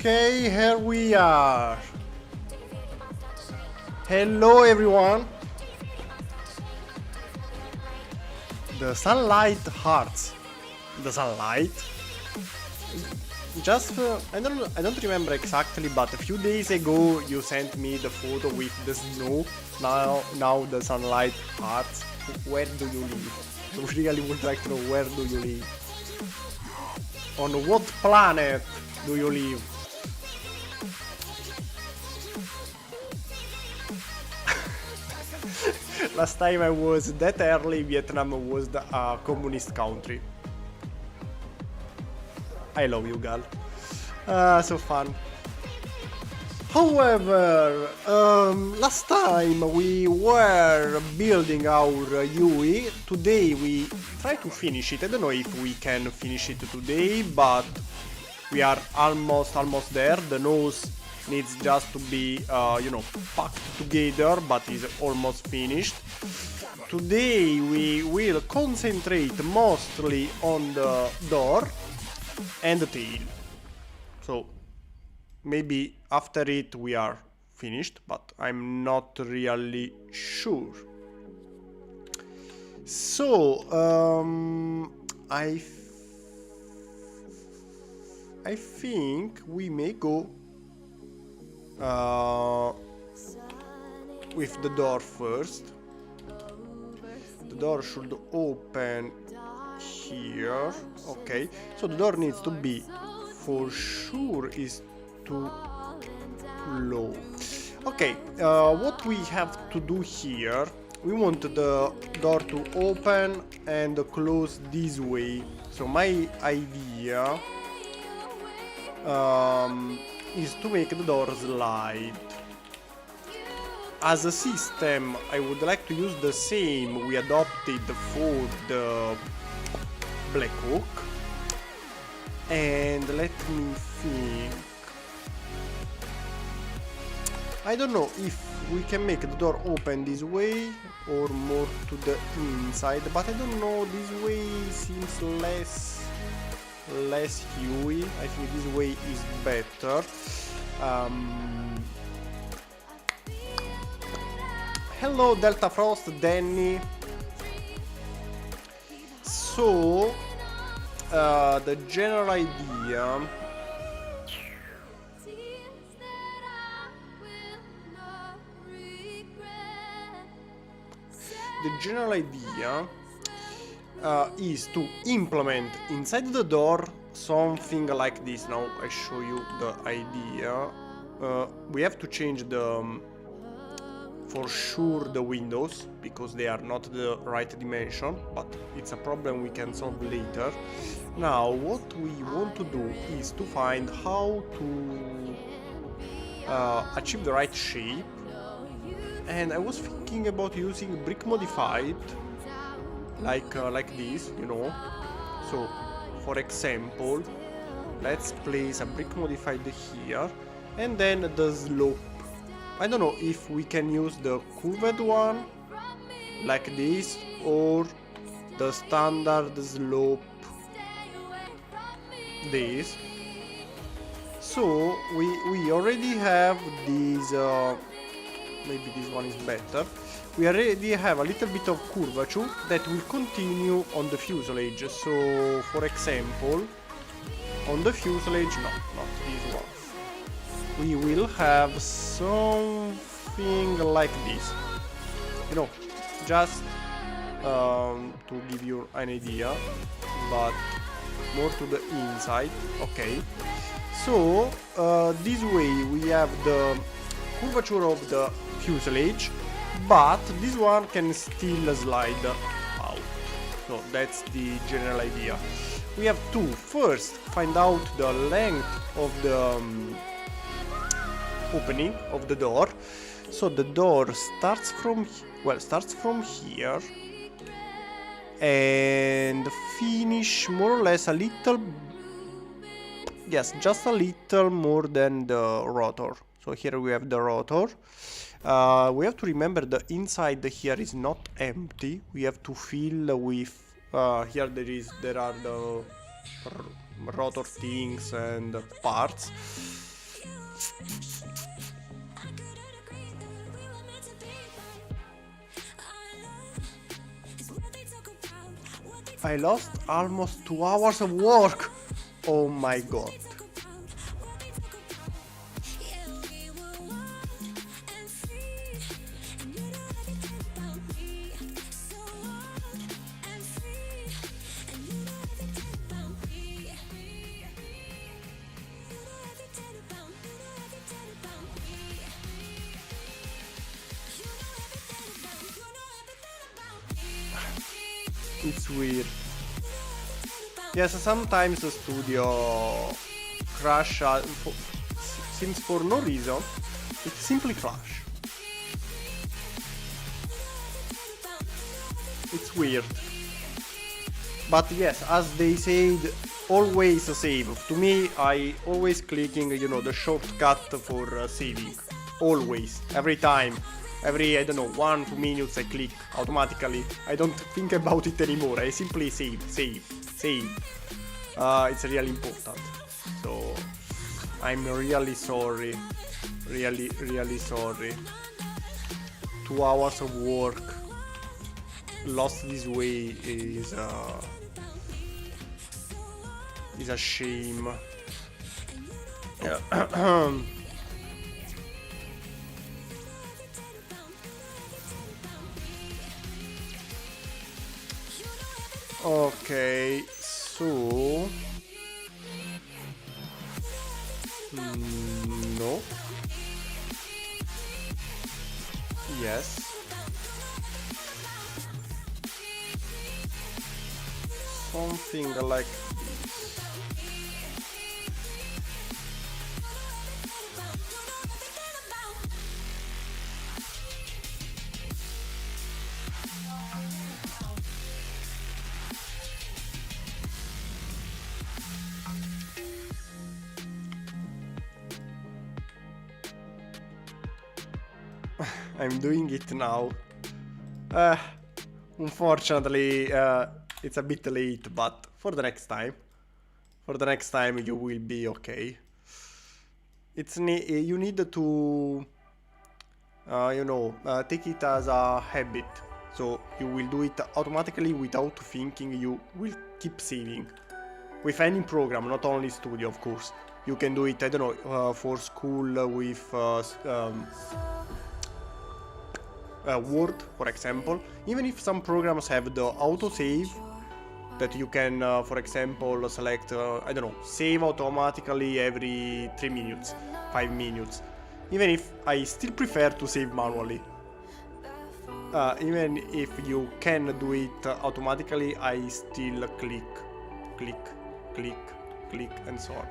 Okay, here we are. Hello everyone. The sunlight hurts. The sunlight. Just I don't remember exactly, but a few days ago you sent me the photo with the snow. Now the sunlight hurts. Where do you live? I really would like to know, where do you live? On what planet do you live? Last time I was that early, Vietnam was the communist country. I love you, gal. So fun. However, last time we were building our Huey. Today we try to finish it. I don't know if we can finish it today, but we are almost there. The nose needs just to be, packed together, but is almost finished. Today we will concentrate mostly on the door and the tail. So maybe after it we are finished, but I'm not really sure. So I think we may go with the door first. The door should open here. Okay, so the door needs to be, for sure, is too low. Okay, what we have to do here, we want the door to open and close this way. So my idea is to make the door slide. As a system, I would like to use the same we adopted for the Black Oak. And let me think. I don't know if we can make the door open this way or more to the inside, but I don't know, this way seems less Huey. I think this way is better. Hello Delta Frost, Danny. So the general idea is to implement inside the door something like this. Now I show you the idea. We have to change for sure the windows, because they are not the right dimension, but it's a problem we can solve later. Now what we want to do is to find how to achieve the right shape, and I was thinking about using brick modified like this, you know. So for example, let's place a brick modified here, and then the slope. I don't know if we can use the curved one like this, or the standard slope, this. So we already have these, maybe this one is better. We already have a little bit of curvature that will continue on the fuselage. So for example, on the fuselage, no, not this one. We will have something like this. You know, just to give you an idea, but more to the inside. Okay. So this way we have the curvature of the fuselage, but this one can still slide out. So that's the general idea. We have to first find out the length of the opening of the door. So the door starts from here and finish more or less a little. Yes, just a little more than the rotor. So here we have the rotor. We have to remember the inside here is not empty. We have to fill with. Here there are the rotor things and parts. I lost almost 2 hours of work. Oh my god. It's weird. Yes, sometimes the studio crash seems for no reason. It simply crash. It's weird. But yes, as they said, always save. To me, I always clicking, you know, the shortcut for saving. Always, every time. Every, I don't know, 1-2 minutes I click automatically. I don't think about it anymore. I simply save. It's really important. So I'm really sorry. Really sorry. 2 hours of work lost this way is a shame. Okay, so no. Yes. Something like this. I'm doing it now. Unfortunately, it's a bit late, but for the next time you will be okay. You need to, take it as a habit. So you will do it automatically without thinking. You will keep saving. With any program, not only Studio, of course. You can do it, I don't know, for school with Word, for example. Even if some programs have the autosave, that you can, for example, select, I don't know, save automatically every 3 minutes, 5 minutes. Even if I still prefer to save manually. Even if you can do it automatically, I still click, and so on.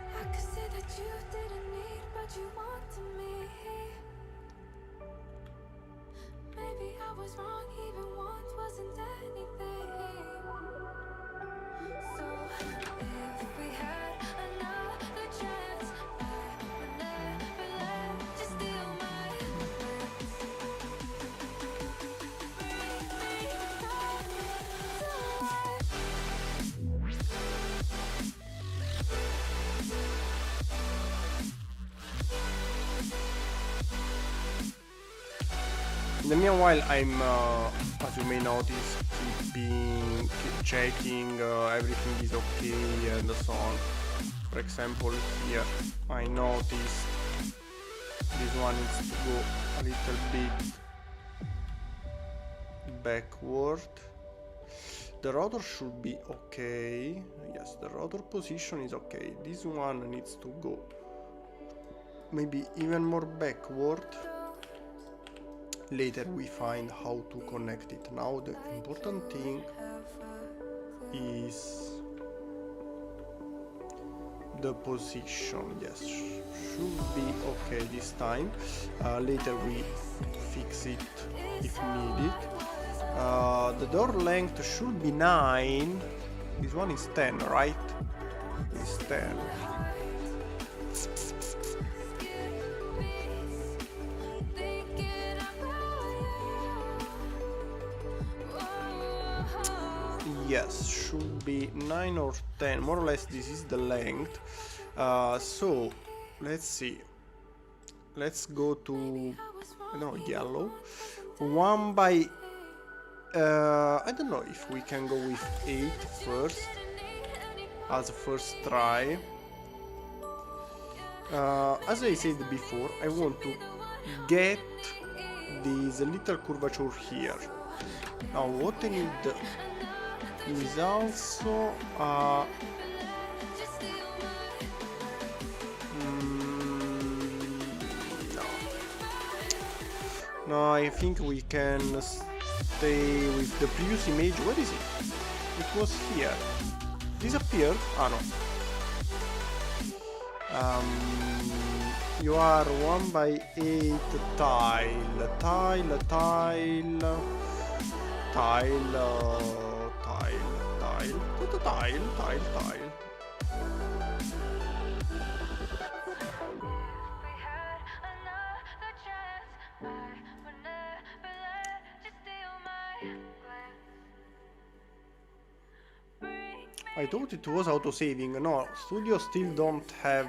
In the meanwhile, I'm, as you may notice, keep checking everything is okay and so on. For example, here I noticed this one needs to go a little bit backward. The rotor should be okay. Yes, the rotor position is okay. This one needs to go maybe even more backward. Later we find how to connect it. Now the important thing is the position. Yes, should be okay this time. Later we fix it if needed. The door length should be 9. This one is 10, right? It's 10. Yes, should be 9 or 10, more or less this is the length. So, let's see. Let's go to, I don't know, yellow. 1 by, I don't know if we can go with 8 first, as a first try. As I said before, I want to get this little curvature here. Now what I need is also no, I think we can stay with the previous image. Where is it? It was here. Disappeared? Ah no. You are 1 by 8 tile. I thought it was auto-saving. No, Studio still don't have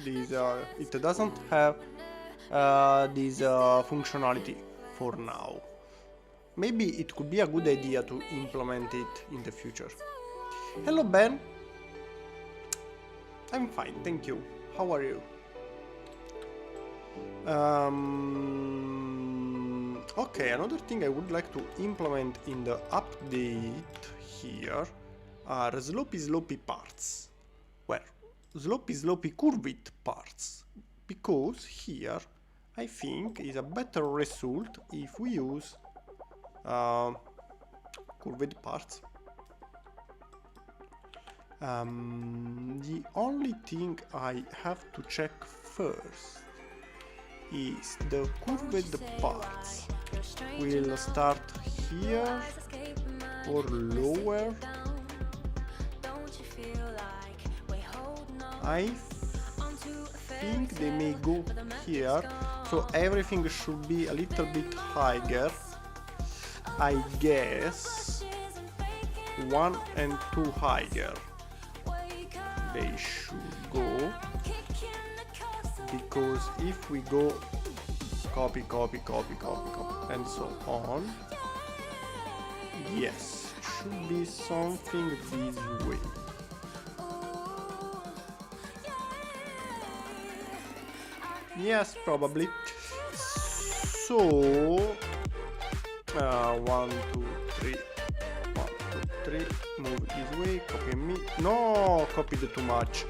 this. It doesn't have this functionality for now. Maybe it could be a good idea to implement it in the future. Hello, Ben. I'm fine, thank you. How are you? Okay, another thing I would like to implement in the update here are slopey parts. Where? Slopey curved parts. Because here I think is a better result if we use curved parts. The only thing I have to check first is the curved parts will start here or lower. I think they may go here, so everything should be a little bit higher. I guess 1 and 2 higher they should go, because if we go copy and so on, yes, should be something this way. Yes, probably. So 1, 2, 3, 1, 2, 3, move this way, copy me. No, copied too much.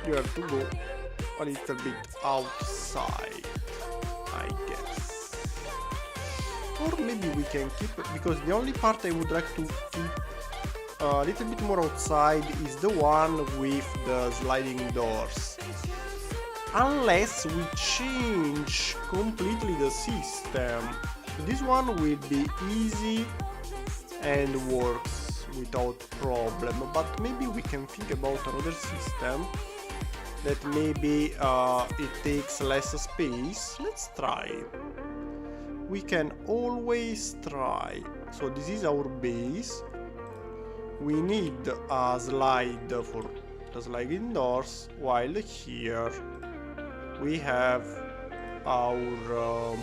You have to go a little bit outside, I guess. Or maybe we can keep it, because the only part I would like to keep a little bit more outside is the one with the sliding doors. Unless we change completely the system. This one will be easy and works without problem, but maybe we can think about another system that maybe it takes less space. Let's try. We can always try. So this is our base. We need a slide for the sliding doors, while here we have our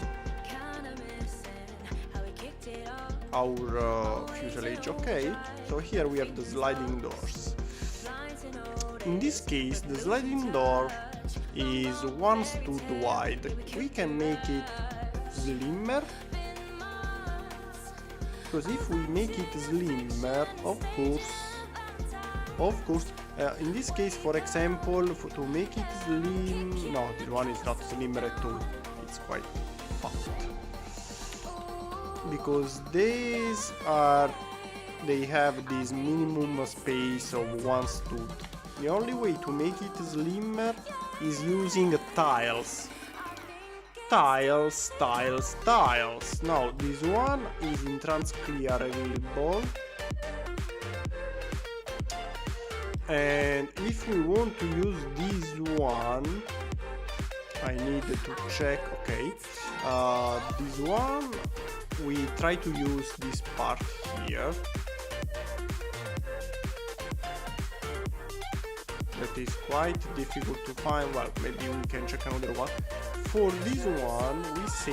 fuselage. Okay, so here we have the sliding doors. In this case, the sliding door is 1 stud wide. We can make it slimmer, because if we make it slimmer, of course, in this case, for example, to make it slim, no, this one is not slimmer at all, it's quite fat, because they have this minimum space of 1 stud. The only way to make it slimmer is using tiles. Tiles. Now this one is in trans clear available, and if we want to use this one, I need to check. Okay, this one we try to use this part here. That is quite difficult to find. Well, maybe we can check another one. For this one, we say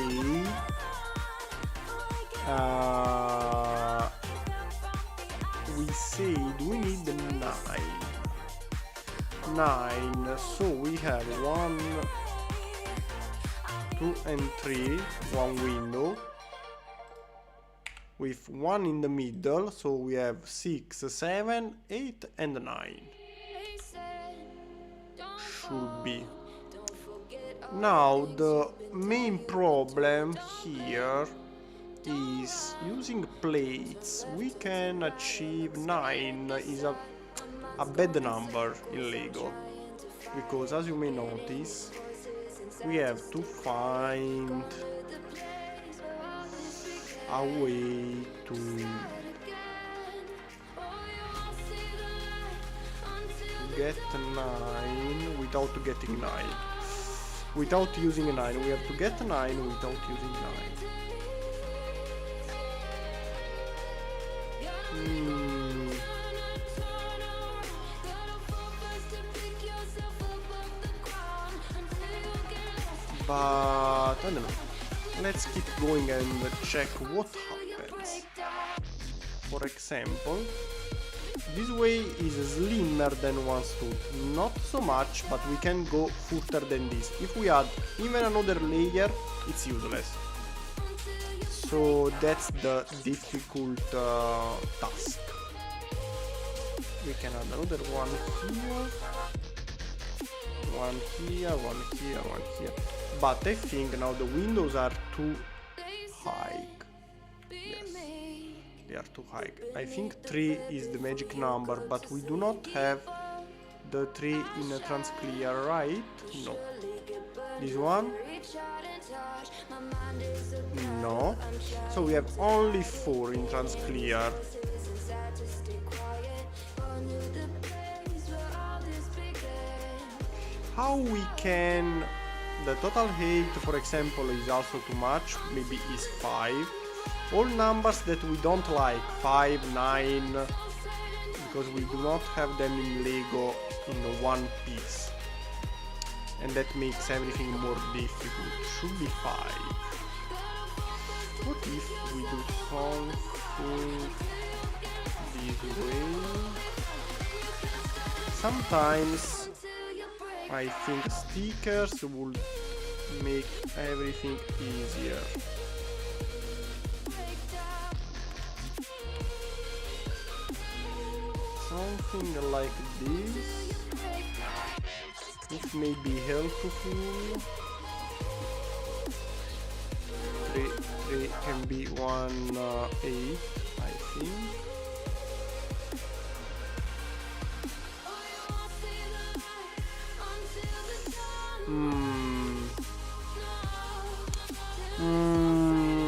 do we need 9? So we have 1, 2 and 3, one window with 1 in the middle, so we have 6, 7, 8 and 9. Should be. Now the main problem here is using plates. We can achieve 9 is a bad number in Lego, because as you may notice, we have to find a way to get 9 without getting 9. Without using a 9, we have to get 9 without using 9. But I don't know. Let's keep going and check what happens. For example, this way is slimmer than 1 stud, not so much, but we can go further than this. If we add even another layer, it's useless. So that's the difficult task. We can add another one here, one here, one here, one here. But I think now the windows are too high. Yes. They are too high. I think 3 is the magic number, but we do not have the 3 in a trans clear, right? No. This one? No. So we have only 4 in trans clear. How we can... The total height, for example, is also too much, maybe is 5. All numbers that we don't like, 5, 9, because we do not have them in Lego in one piece. And that makes everything more difficult. Should be 5. What if we do something this way? Sometimes I think stickers would make everything easier. Something like this. It may be helpful. 3 can be 1, 8, I think.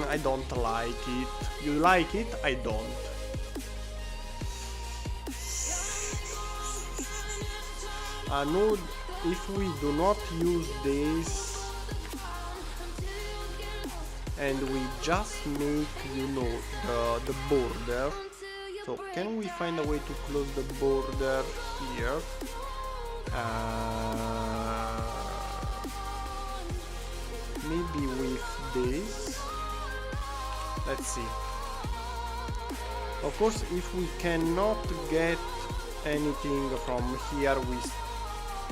I don't like it. You like it? I don't. No, if we do not use this and we just make, you know, the border. So can we find a way to close the border here? maybe with this. Let's see. Of course, if we cannot get anything from here,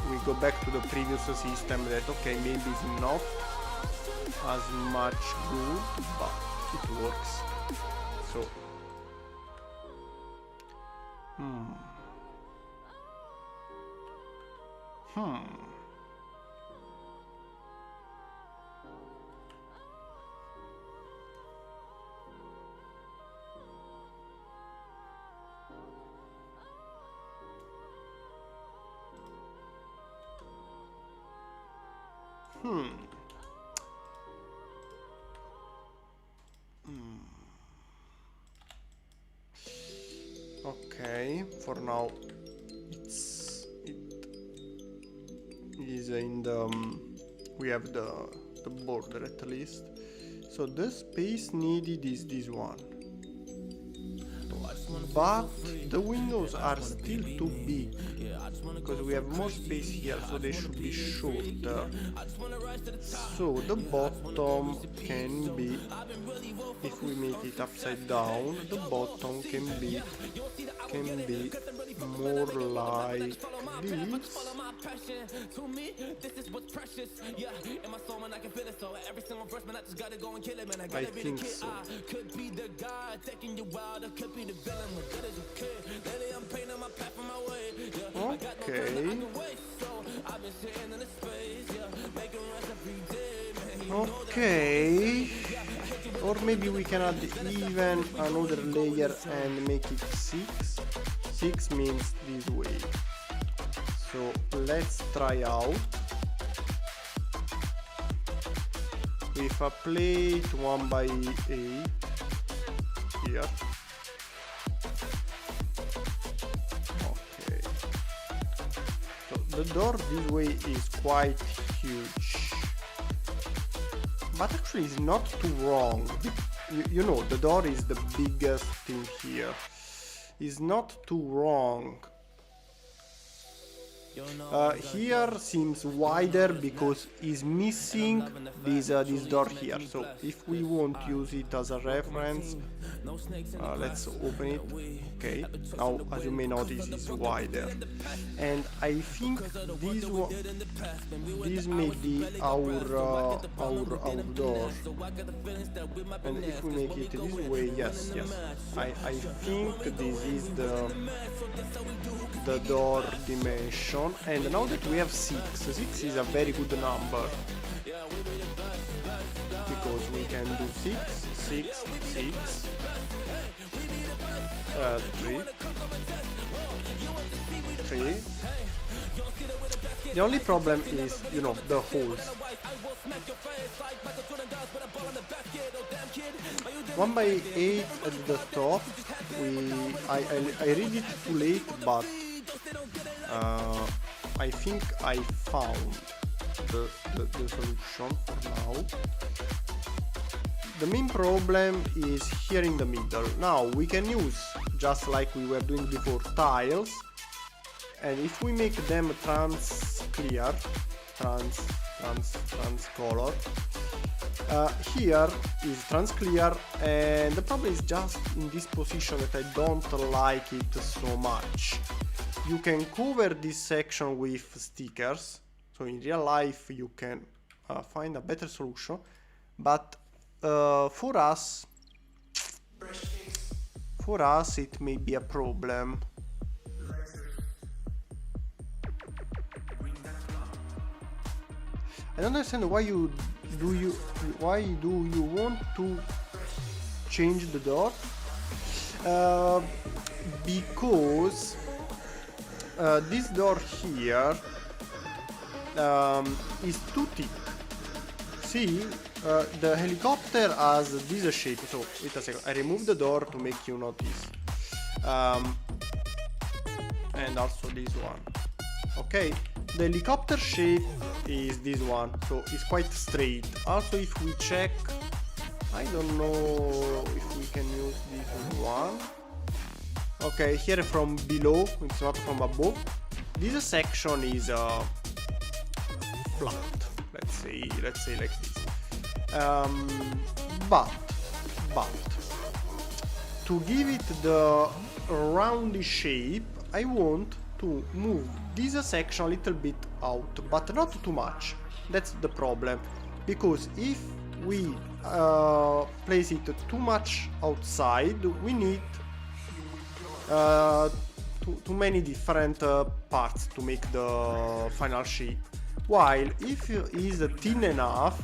we go back to the previous system that, okay, maybe it's not as much good, but it works. So okay, for now it is in the we have the border at least. So the space needed is this one, but the windows are still too big because we have more space here, so they should be shorter. So the bottom can be, if we make it upside down, the bottom can be more like this. I think so. Okay. Okay. Or maybe we can add even another layer and make it 6. 6 means this way. So let's try out with a plate 1x8 here. Okay. So the door this way is quite huge, but actually it's not too wrong. You know, the door is the biggest thing here. It's not too wrong. Here seems wider because it's missing this door here. So if we won't use it as a reference, let's open it. Okay, now as you may notice it's wider, and I think this may be our door. And if we make it this way, yes, I think this is the door dimension. And now that we have 6 is a very good number, because we can do 6, 6, 6, 3, 3. The only problem is, you know, the holes. 1x8 at the top. I read it too late, but I think I found the solution for now. The main problem is here in the middle. Now we can use, just like we were doing before, tiles, and if we make them trans color, here is trans clear, and the problem is just in this position that I don't like it so much. You can cover this section with stickers, so in real life you can find a better solution, but for us it may be a problem. I don't understand why do you want to change the door? Because this door here is too thick. See, the helicopter has this shape. So wait a second, I remove the door to make you notice, and also this one. Okay, the helicopter shape is this one, so it's quite straight. Also, if we check, I don't know if we can use this one. Okay, here from below, it's not from above. This section is flat. Let's say like this. Um, but to give it the roundy shape, I want to move this section a little bit out, but not too much. That's the problem, because if we place it too much outside, we need too many different parts to make the final shape. While if it is thin enough,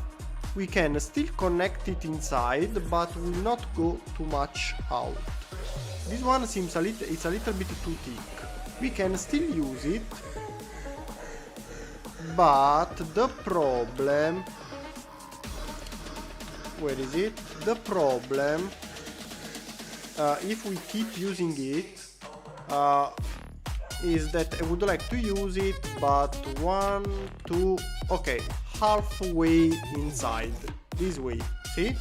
we can still connect it inside, but will not go too much out. This one seems it's a little bit too thick. We can still use it, but the problem, where is it? The problem, if we keep using it, is that I would like to use it, but okay, halfway inside, this way, see?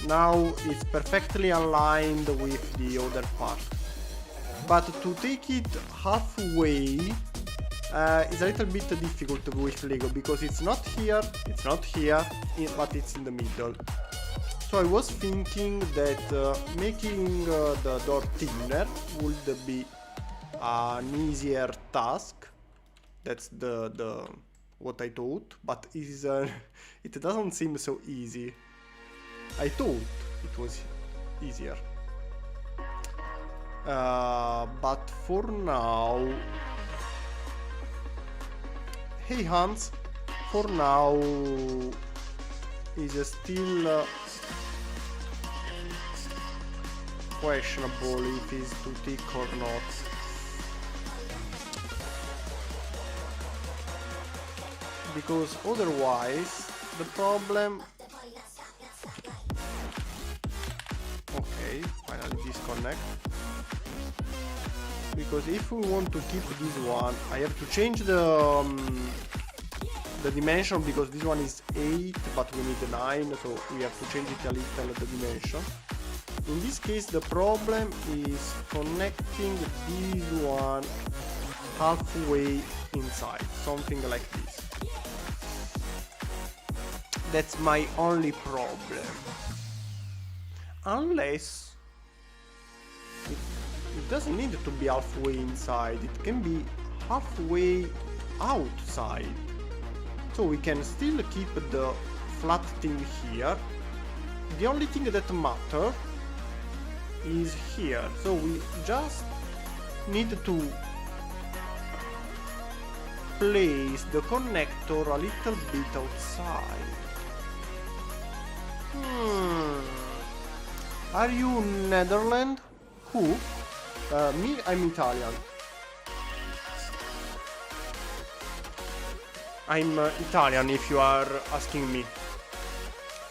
Now it's perfectly aligned with the other part. But to take it halfway is a little bit difficult with Lego, because it's not here, but it's in the middle. So I was thinking that making the door thinner would be an easier task. That's the what I thought, but it doesn't seem so easy. I thought it was easier. But for now, hey Hans, for now is still questionable if it's too thick or not. Because otherwise the problem... Okay, finally disconnect. Because if we want to keep this one, I have to change the dimension, because this one is 8 but we need 9, so we have to change it a little, the dimension. In this case the problem is connecting this one halfway inside, something like this. That's my only problem. Unless it doesn't need to be halfway inside, it can be halfway outside. So we can still keep the flat thing here. The only thing that matters is here. So we just need to place the connector a little bit outside. Are you Netherlands? Who? Me, I'm Italian. I'm Italian if you are asking me.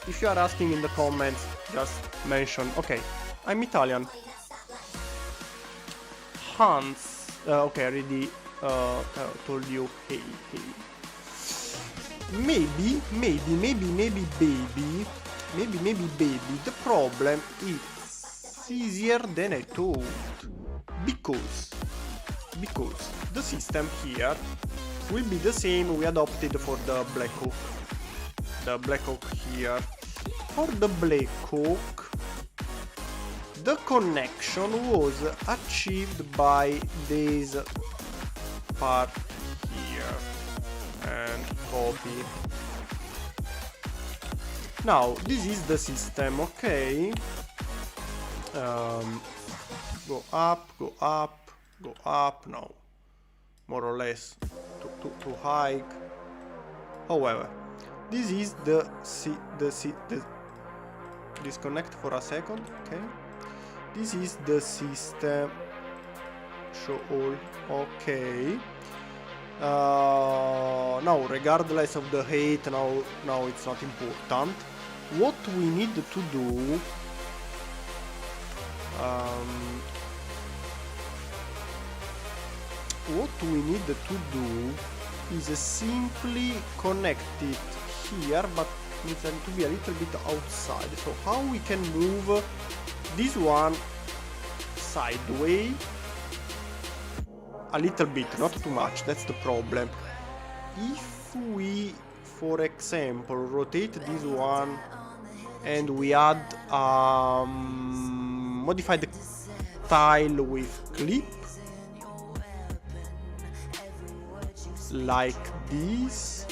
If you are asking in the comments, just mention. Okay, I'm Italian. Hans. Okay, I already told you. Hey. Maybe, baby. The problem is easier than I thought. Because the system here will be the same we adopted for the Black Oak. The Black Oak here. For the Black Oak, the connection was achieved by this part here. And copy. Now this is the system, okay? Go up now, more or less to hike. However, this is the disconnect for a second, okay? This is the system. Show all, okay. Now, regardless of the height, now it's not important. What we need to do, is simply connect it here, but needs to be a little bit outside. So how we can move this one sideways? A little bit, not too much, that's the problem. If we for example, rotate this one and we add modify the tile with clip like this.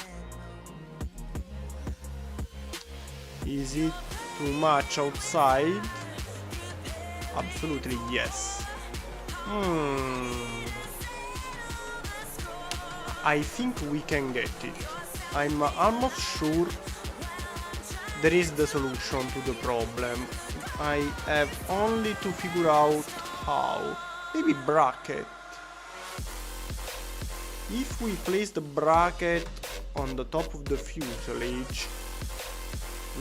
Is it too much outside? Absolutely yes. I think we can get it. I'm almost sure there is the solution to the problem. I have only to figure out how. Maybe bracket. If we place the bracket on the top of the fuselage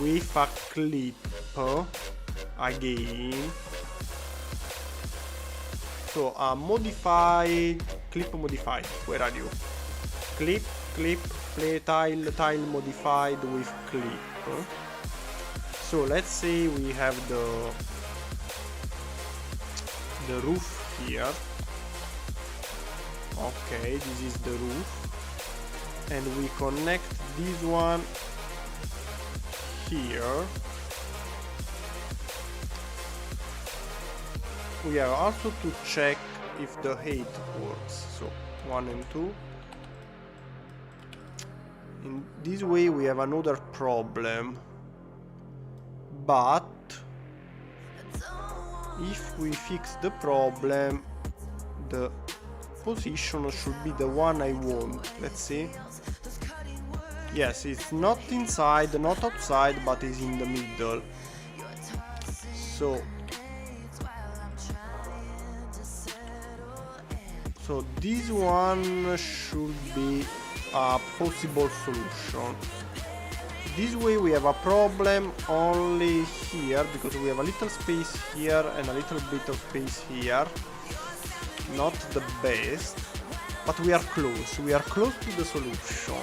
with a clip again, so a modified clip modified, where are you? Clip, play tile modified with clip. So let's say we have the roof here. Okay, this is the roof, and we connect this one here. We have also to check if the height works. So 1 and 2. In this way we have another problem, but if we fix the problem, the position should be the one I want. Let's see. Yes, it's not inside, not outside, but is in the middle. So this one should be a possible solution. This way we have a problem only here, because we have a little space here and a little bit of space here. Not the best, but we are close. We are close to the solution.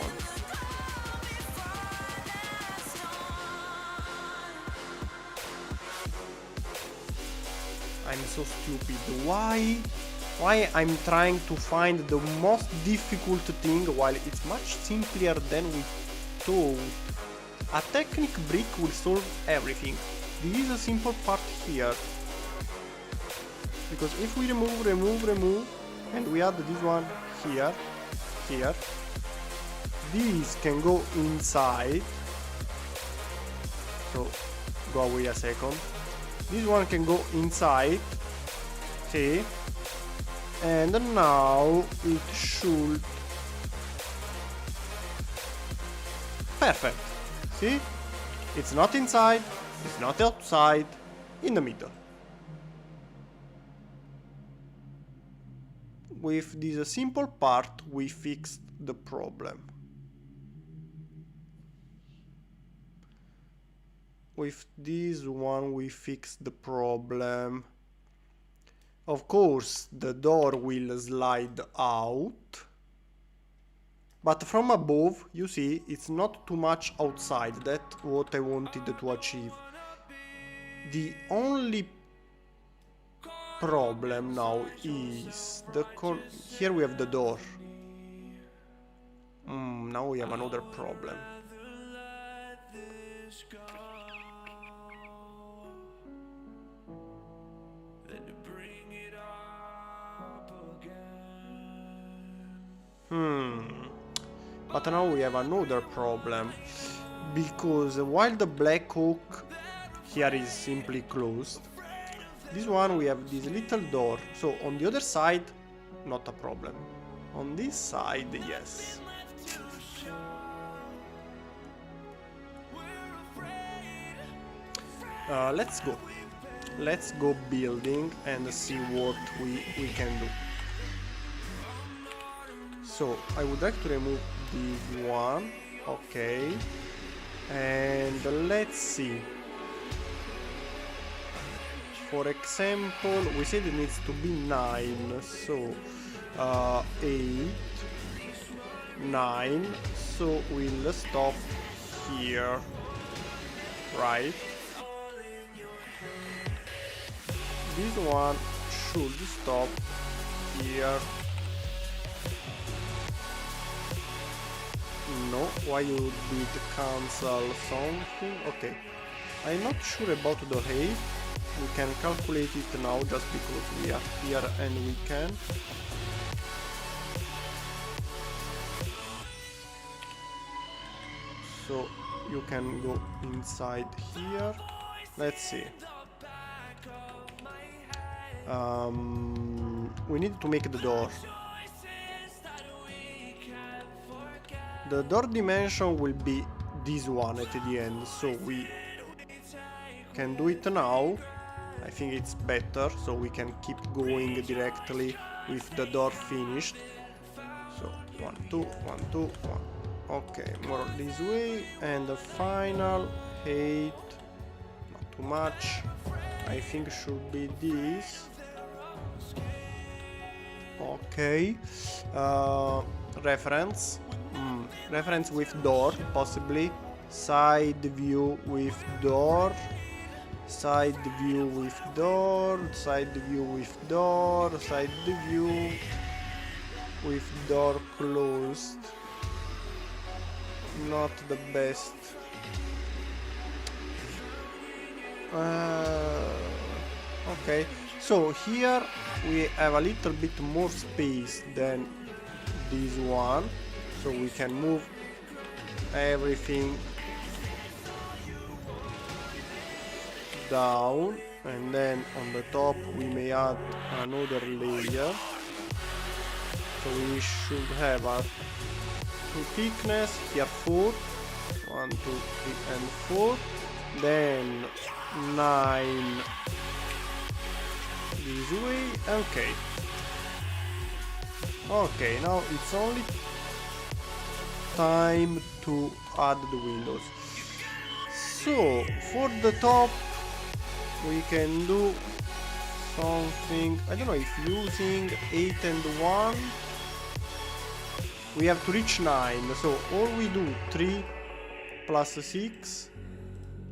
I'm so stupid. Why I'm trying to find the most difficult thing while it's much simpler than we thought? A technique brick will solve everything. This is a simple part here. Because if we remove, and we add this one here, these can go inside. So, go away a second. This one can go inside. See? And now it should... Perfect. See? It's not inside, it's not outside, in the middle. With this simple part, we fixed the problem. With this one, we fixed the problem. Of course, the door will slide out. But from above, you see, it's not too much outside. That's what I wanted to achieve. The only problem now is the here we have the door. Now we have another problem. But now we have another problem, because while the black oak here is simply closed, this one we have this little door, so on the other side, not a problem. On this side, yes. Let's go. Let's go building and see what we can do. So I would like to remove this one, okay, and let's see. For example, we said it needs to be 9, so 8, 9, so we'll stop here, right? This one should stop here. No, why you did cancel something? Okay, I'm not sure about the height. We can calculate it now just because we are here and we can. So you can go inside here. Let's see. We need to make the door. The door dimension will be this one at the end, so we can do it now. I think it's better, so we can keep going directly with the door finished. So 1, 2, 1, 2, 1. Okay, more this way, and the final height, not too much. I think should be this. Okay, reference. Reference with door, possibly. Side view with door. Side view with door. Side view with door. Side view with door closed. Not the best. Okay, so here we have a little bit more space than this one, so we can move everything down, and then on the top we may add another layer, so we should have a 2 thickness, here 4, 1, 2, 3 and 4, then 9 this way. Okay. Okay, now it's only time to add the windows. So for the top we can do something, I don't know, if using 8 and 1 we have to reach 9, so or we do 3 plus 6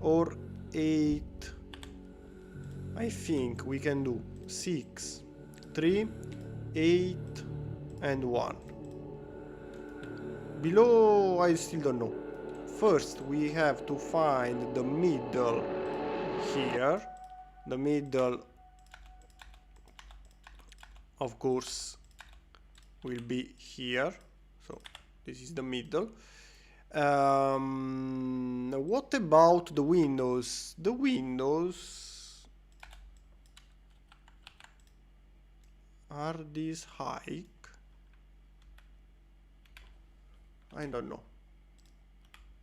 or 8. I think we can do 6, 3, 8 and 1. Below I still don't know. First we have to find the middle here. The middle, of course, will be here. So this is the middle. What about the windows? The windows are this high? I don't know.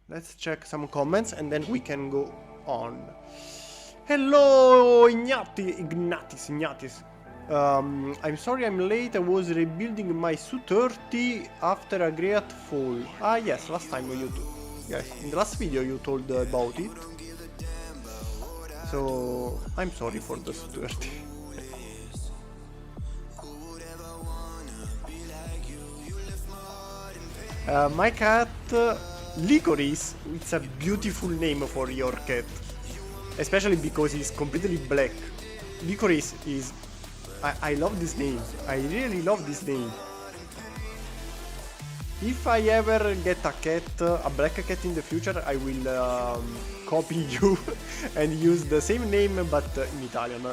Let's check some comments and then we can go on. Hello, Ignatis. I'm sorry I'm late. I was rebuilding my Su-30 after a great fall. Ah, yes, last time you yes, in the last video you told about it. So I'm sorry for the Su-30. My cat, Licorice, it's a beautiful name for your cat. Especially because he's completely black. Licorice is... I love this name. I really love this name. If I ever get a cat, a black cat in the future, I will copy you and use the same name but in Italian.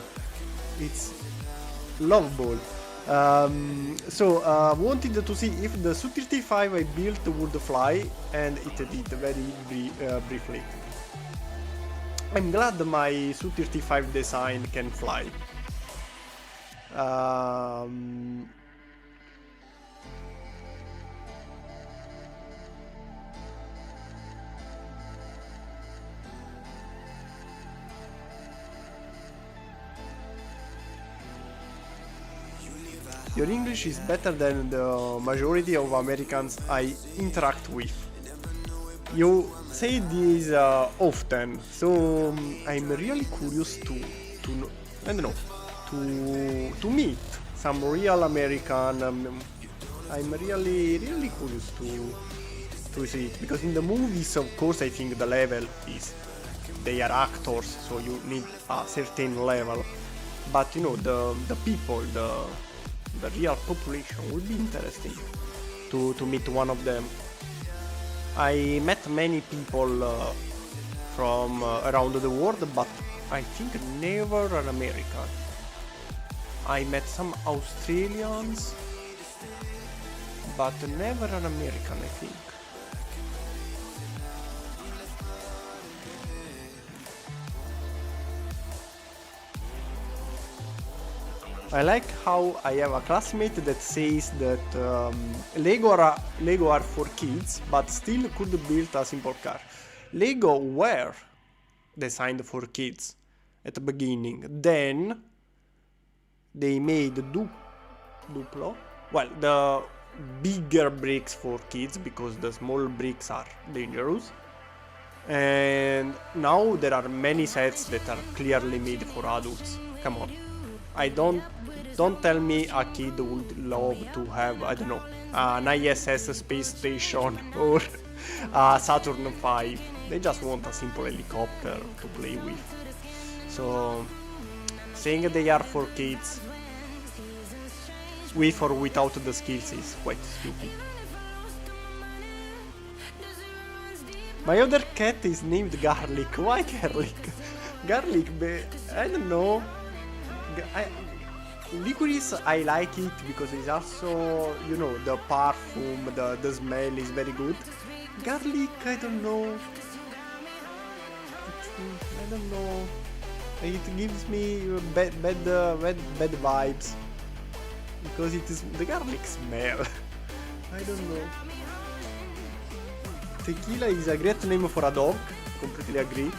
It's lovable. Wanted to see if the Su-35 I built would fly, and it did very briefly. I'm glad my Su-35 design can fly. Your English is better than the majority of Americans I interact with. You say this often, so I'm really curious to I don't know, to meet some real American. I'm really curious to see it, because in the movies, of course, I think the level is they are actors, so you need a certain level. But you know, the people, the real population would be interesting to meet one of them. I met many people from around the world, but I think never an American. I met some Australians, but never an American, I think. I like how I have a classmate that says that Lego are for kids, but still could build a simple car. Lego were designed for kids at the beginning. Then they made Duplo. Well, the bigger bricks for kids because the small bricks are dangerous. And now there are many sets that are clearly made for adults. Come on. Don't tell me a kid would love to have, I don't know, an ISS space station or a Saturn V. They just want a simple helicopter to play with. So saying they are for kids with or without the skills is quite stupid. My other cat is named Garlic. Why Garlic? Garlic, I don't know. Licorice, I like it because it's also, you know, the perfume, the smell is very good. Garlic, I don't know. I don't know. It gives me bad vibes because it is the garlic smell. I don't know. Tequila is a great name for a dog. Completely agree.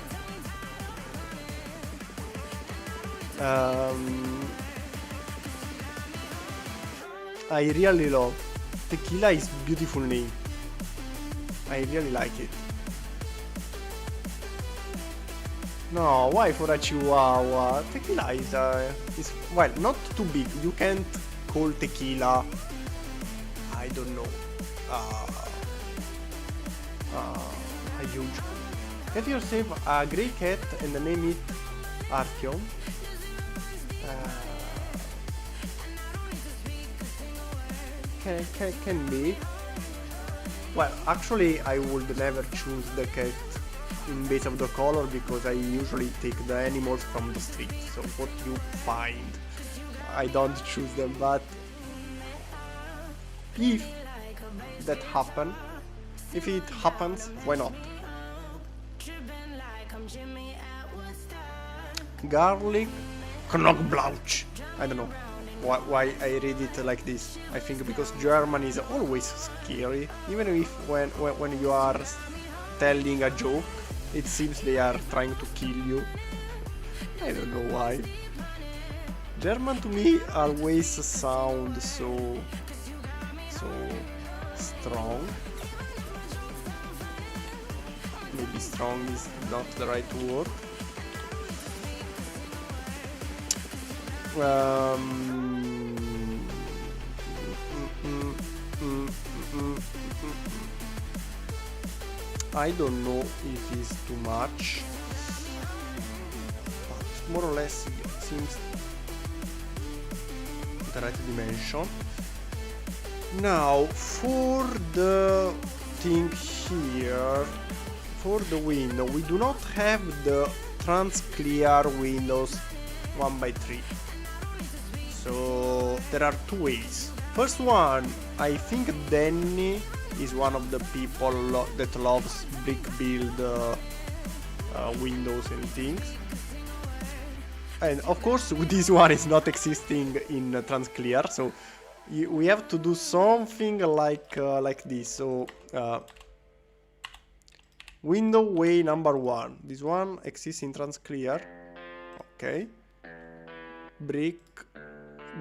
I really love Tequila is beautiful name. I really like it. No, why for a Chihuahua? Tequila is well, not too big. You can't call Tequila, I don't know, a huge. Get yourself a grey cat and name it Artyom. Can be. Well, actually, I would never choose the cat in base of the color because I usually take the animals from the street. So what you find, I don't choose them. But if that happen, if it happens, why not? Garlic, Knockblauch. I don't know why I read it like this. I think because German is always scary, even if when you are telling a joke, it seems they are trying to kill you. I don't know why. German to me always sound so strong. Maybe strong is not the right word. I don't know if it's too much, but more or less it seems the right dimension. Now for the thing here, for the window, we do not have the trans-clear windows 1x3. So there are two ways. First one, I think Danny is one of the people that loves brick build windows and things. And of course this one is not existing in transclear, so we have to do something like this. So window way number 1. This one exists in transclear. Okay. Brick.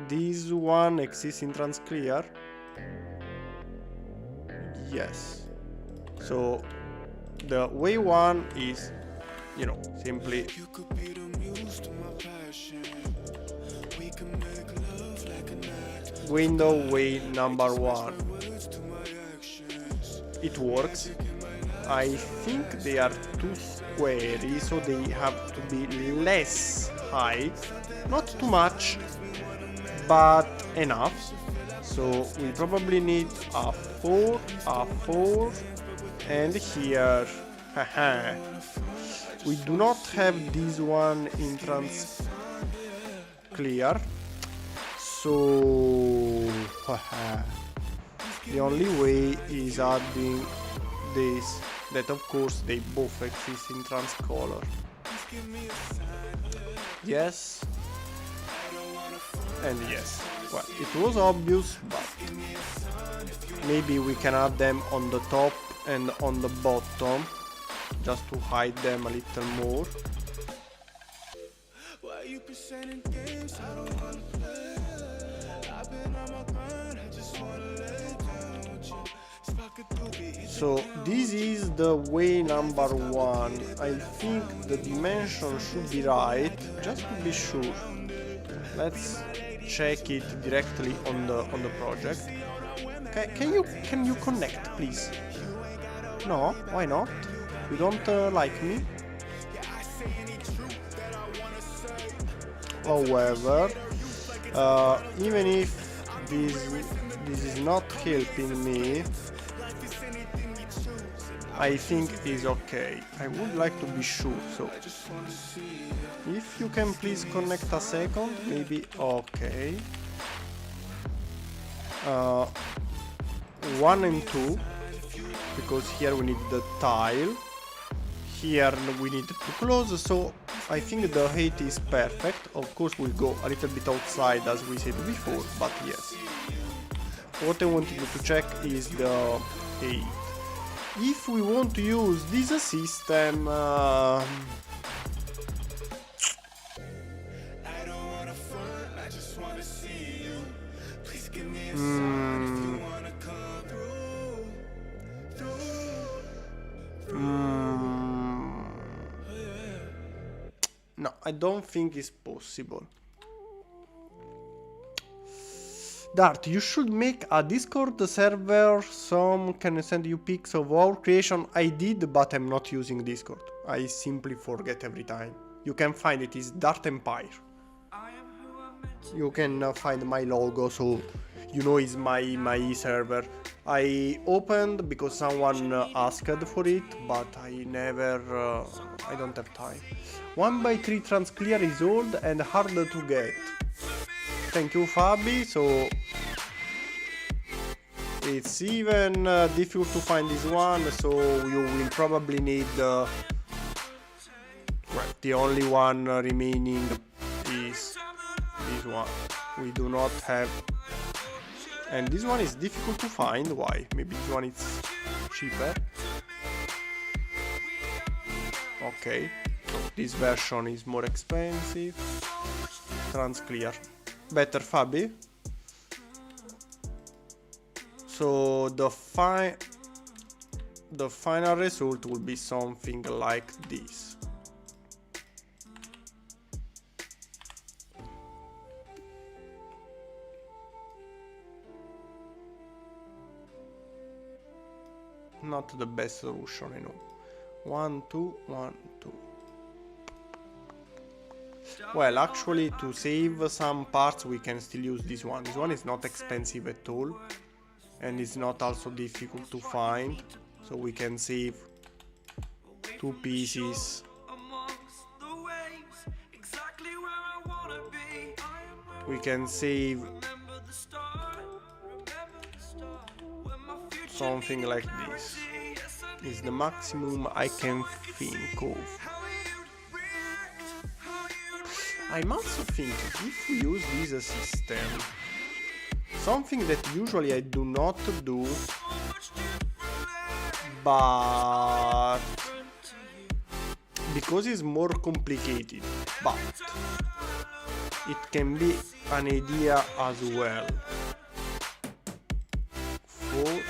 This one exists in transclear. Yes. So the way 1 is, you know, simply window way number 1. It works. I think they are too squarey, so they have to be less high. Not too much, but enough. So we probably need a 4, a 4, And here, haha, we do not have this one in trans clear, so haha, the only way is adding this, that of course they both exist in transcolor. Yes and yes. Well, it was obvious, but maybe we can add them on the top and on the bottom just to hide them a little more. So this is the way number one. I think the dimension should be right, just to be sure. Let's check it directly on the project. Can you connect, please? No, why not? You don't like me? However, even if this is not helping me, I think is okay. I would like to be sure, so if you can please connect a second, maybe. Okay. 1 and 2, because here we need the tile, here we need to close, so I think the height is perfect. Of course we'll go a little bit outside as we said before, but yes. What I wanted to check is the height. If we want to use this system, no, I don't think it's possible. Dart, you should make a Discord server, some can send you pics of our creation. I did, but I'm not using Discord. I simply forget every time. You can find it, is Dart Empire. You can find my logo, so you know it's my server. I opened because someone asked for it, but I never, I don't have time. 1x3 transclear is old and harder to get. Thank you, Fabi. So it's even difficult to find this one, so you will probably need well, the only one remaining is this one. We do not have, and this one is difficult to find. Why? Maybe this one is cheaper. Okay, so this version is more expensive. Transclear. Better, Fabi. So the final result will be something like this. Not the best solution, I know. 1, 2, 1, 2. Well, actually, to save some parts we can still use this one. This one is not expensive at all, and it's not also difficult to find, so we can save 2 pieces. We can save something like this. Is the maximum I can think of. I also think if we use this system, something that usually I do not do, but because it's more complicated, but it can be an idea as well. 4,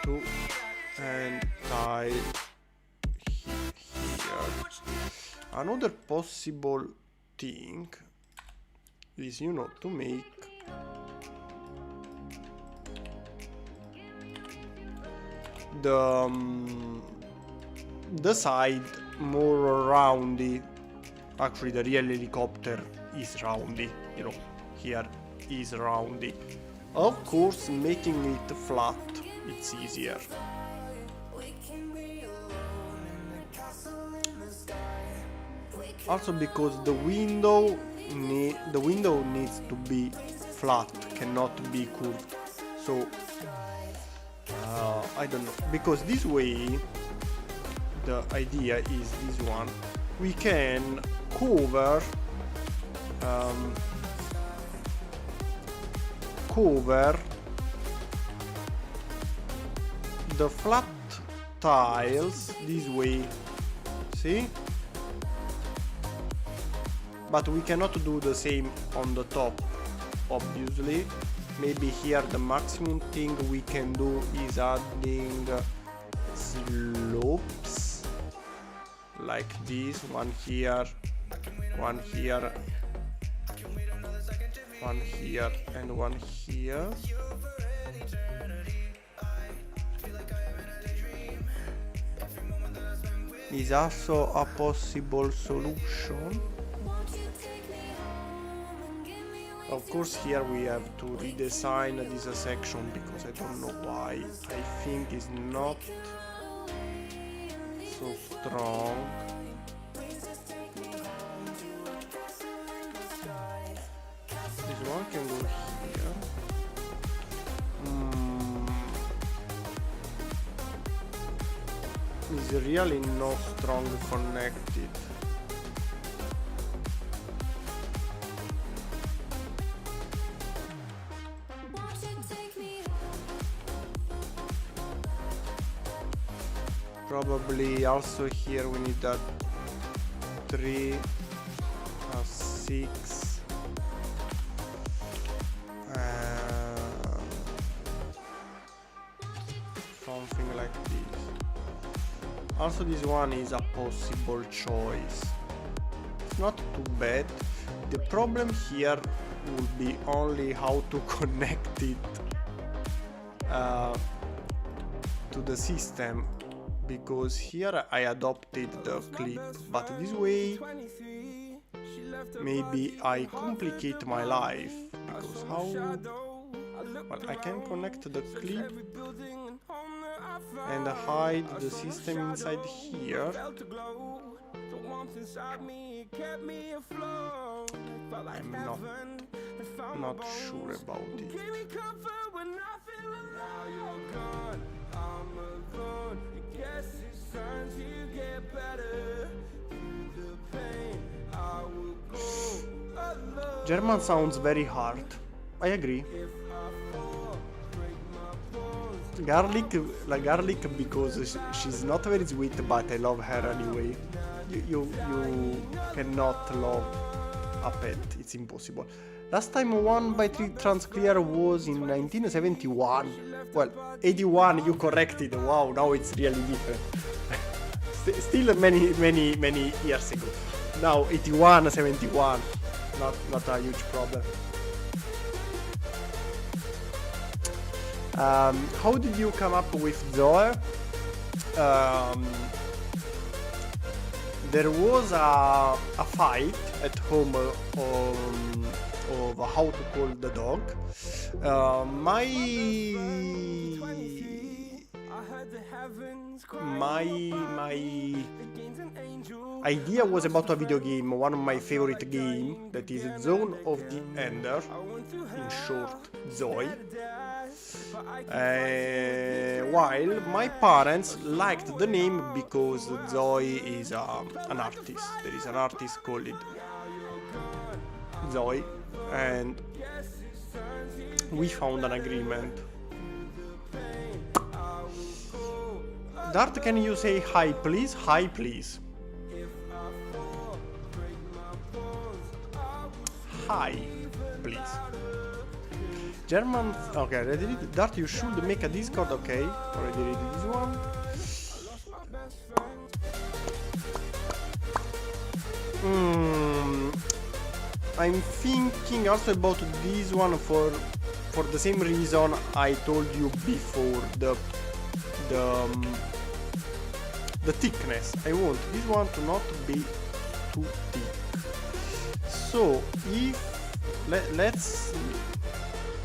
2, and tile here. Another possible thing is, you know, to make the side more roundy. Actually, the real helicopter is roundy, you know, here is roundy. Of course, making it flat it's easier. Also because the window needs to be flat, cannot be curved. So I don't know, because this way the idea is this one. We can cover the flat tiles this way, see? But we cannot do the same on the top, obviously. Maybe here the maximum thing we can do is adding slopes like this, one here, one here, one here, and one here. Is also a possible solution. Of course, here we have to redesign this section because I don't know why. I think it's not so strong. This one can go here. It's really not strong connected. Probably also here we need a 3, a 6, something like this. Also this one is a possible choice. It's not too bad. The problem here will be only how to connect it to the system. Because here I adopted the clip, but this way maybe I complicate my life, because how, well, I can connect the clip and hide the system inside here. I'm not sure about it. German sounds very hard. I agree. Garlic because she's not very sweet, but I love her anyway. You cannot love a pet. It's impossible. Last time 1x3 trans clear was in 1971. Well, 81 you corrected. Wow, now it's really different. Still many years ago. Now 81, 71. Not a huge problem. How did you come up with Zoe? There was a fight at home of how to call the dog. My idea was about a video game, one of my favorite games, that is Zone of the Ender, in short, Zoe. While my parents liked the name because Zoe is an artist. There is an artist called Zoe, and we found an agreement. Dart, can you say hi please? Hi please. Hi please. German, okay, already read. Dart, you should make a Discord, okay. Already read this one. I'm thinking also about this one for the same reason I told you before, the thickness. I want this one to not be too thick. So let's see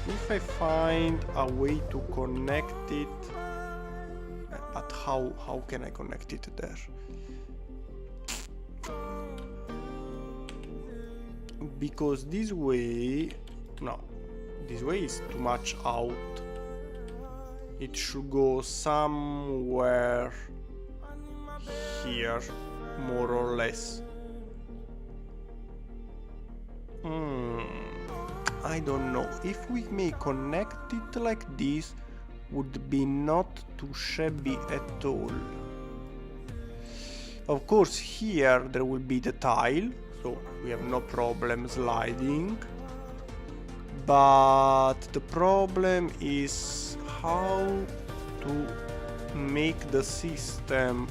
if I find a way to connect it but how can I connect it there? Because this way, no, this way is too much out. It should go somewhere here, more or less. I don't know. If we may connect it like this, would be not too shabby at all. Of course, here there will be the tile, so we have no problem sliding. But the problem is how to make the system.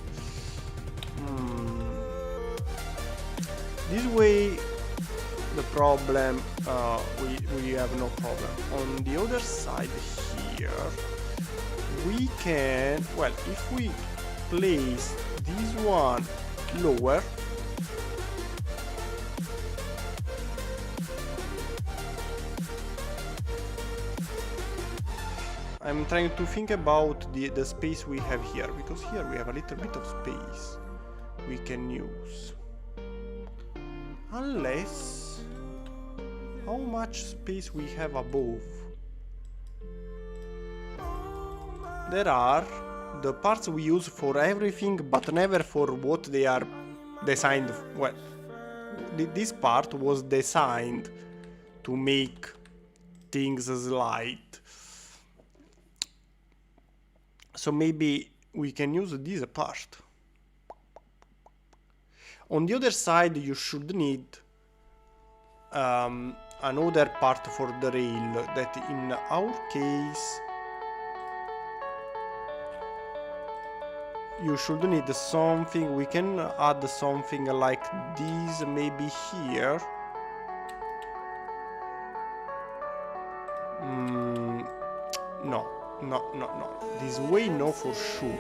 This way, the problem, we have no problem. On the other side here, we can, well, if we place this one lower, I'm trying to think about the space we have here, because here we have a little bit of space we can use. Unless, how much space we have above? There are the parts we use for everything, but never for what they are designed. Well, this part was designed to make things slide. So maybe we can use this part. On the other side, you should need another part for the rail, that in our case you should need something. We can add something like this maybe here. No, this way no for sure,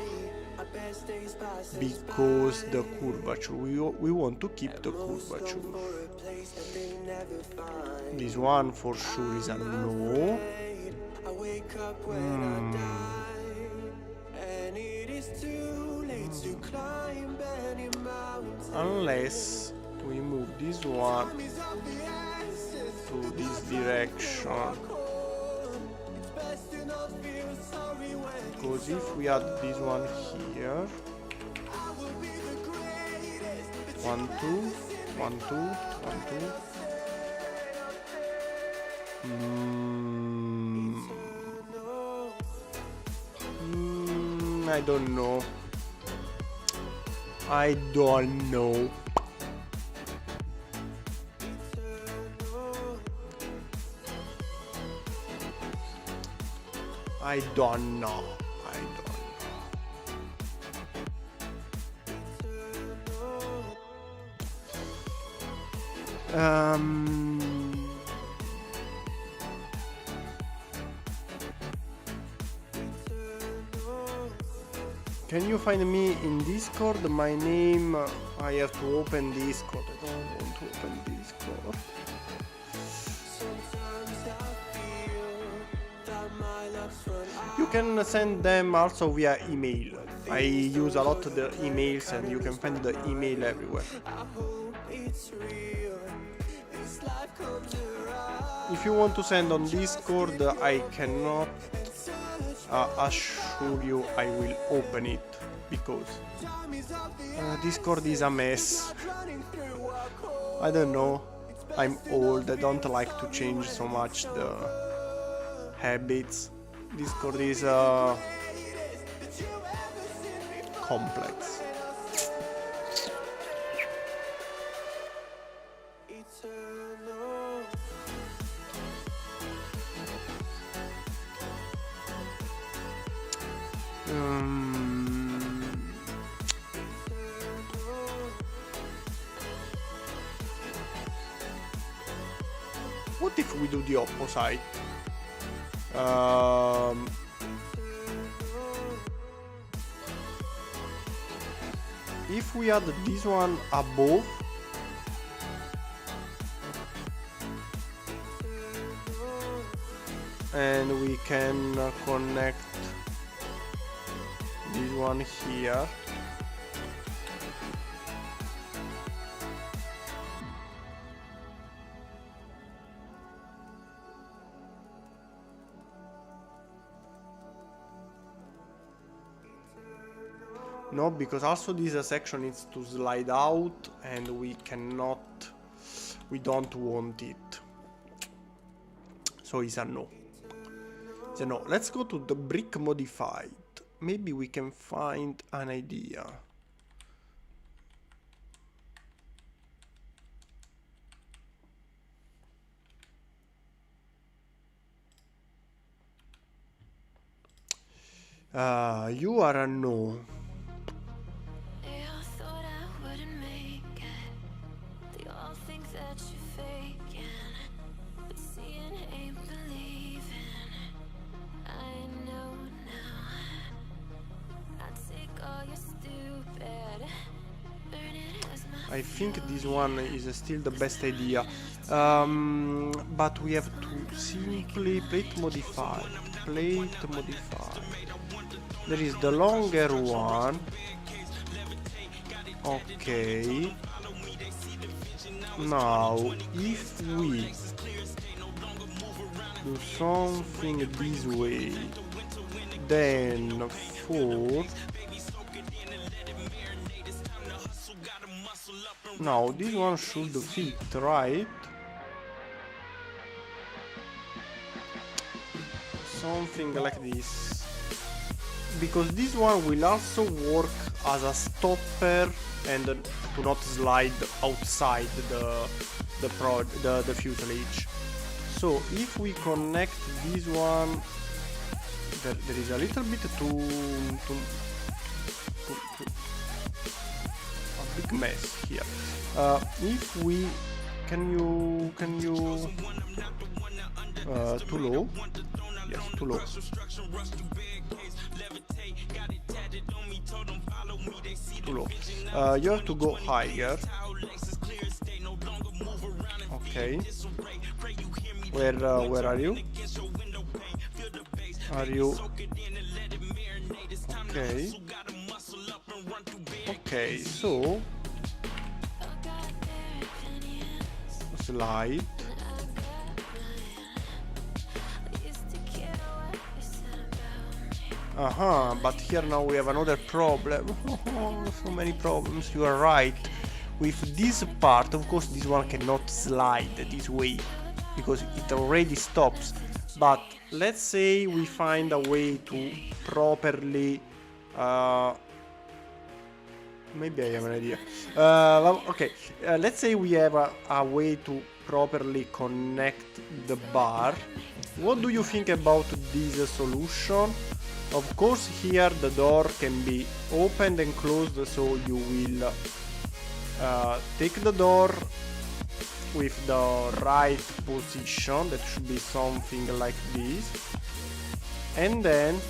because the curvature, we want to keep the curvature. This one for sure is a no. Unless we move this one to this direction. Because if we add this one here, 1, 2, 1, 2, 1, 2. I don't know. I don't know. I don't know. Can you find me in Discord? My name, I have to open Discord. I don't want to open Discord. You can send them also via email. I use a lot the emails, and you can find the email everywhere. If you want to send on Discord, I cannot assure you I will open it, because Discord is a mess. I don't know, I'm old, I don't like to change so much the habits. Discord is complex. What if we do the opposite? If we add this one above, and we can connect this one here. No, because also this section needs to slide out and we cannot, we don't want it. So it's a no. It's a no. Let's go to the brick modified. Maybe we can find an idea. You are a no. I think this one is still the best idea, but we have to simply plate modify. There is the longer one. Okay. Now, if we do something this way, then for now this one should fit, right? Something like this, because this one will also work as a stopper and to not slide outside the fuselage. So if we connect this one, there is a little bit a big mess here. If we can you too low? Yes, too low. Too low. You have to go higher. Okay. Where are you? Are you? Okay. Okay, so slide. But here now we have another problem. So many problems, you are right. With this part, of course, this one cannot slide this way because it already stops. But let's say we find a way to properly maybe I have an idea. Okay, let's say we have a way to properly connect the bar. What do you think about this solution? Of course, here the door can be opened and closed, so you will take the door with the right position. That should be something like this. And then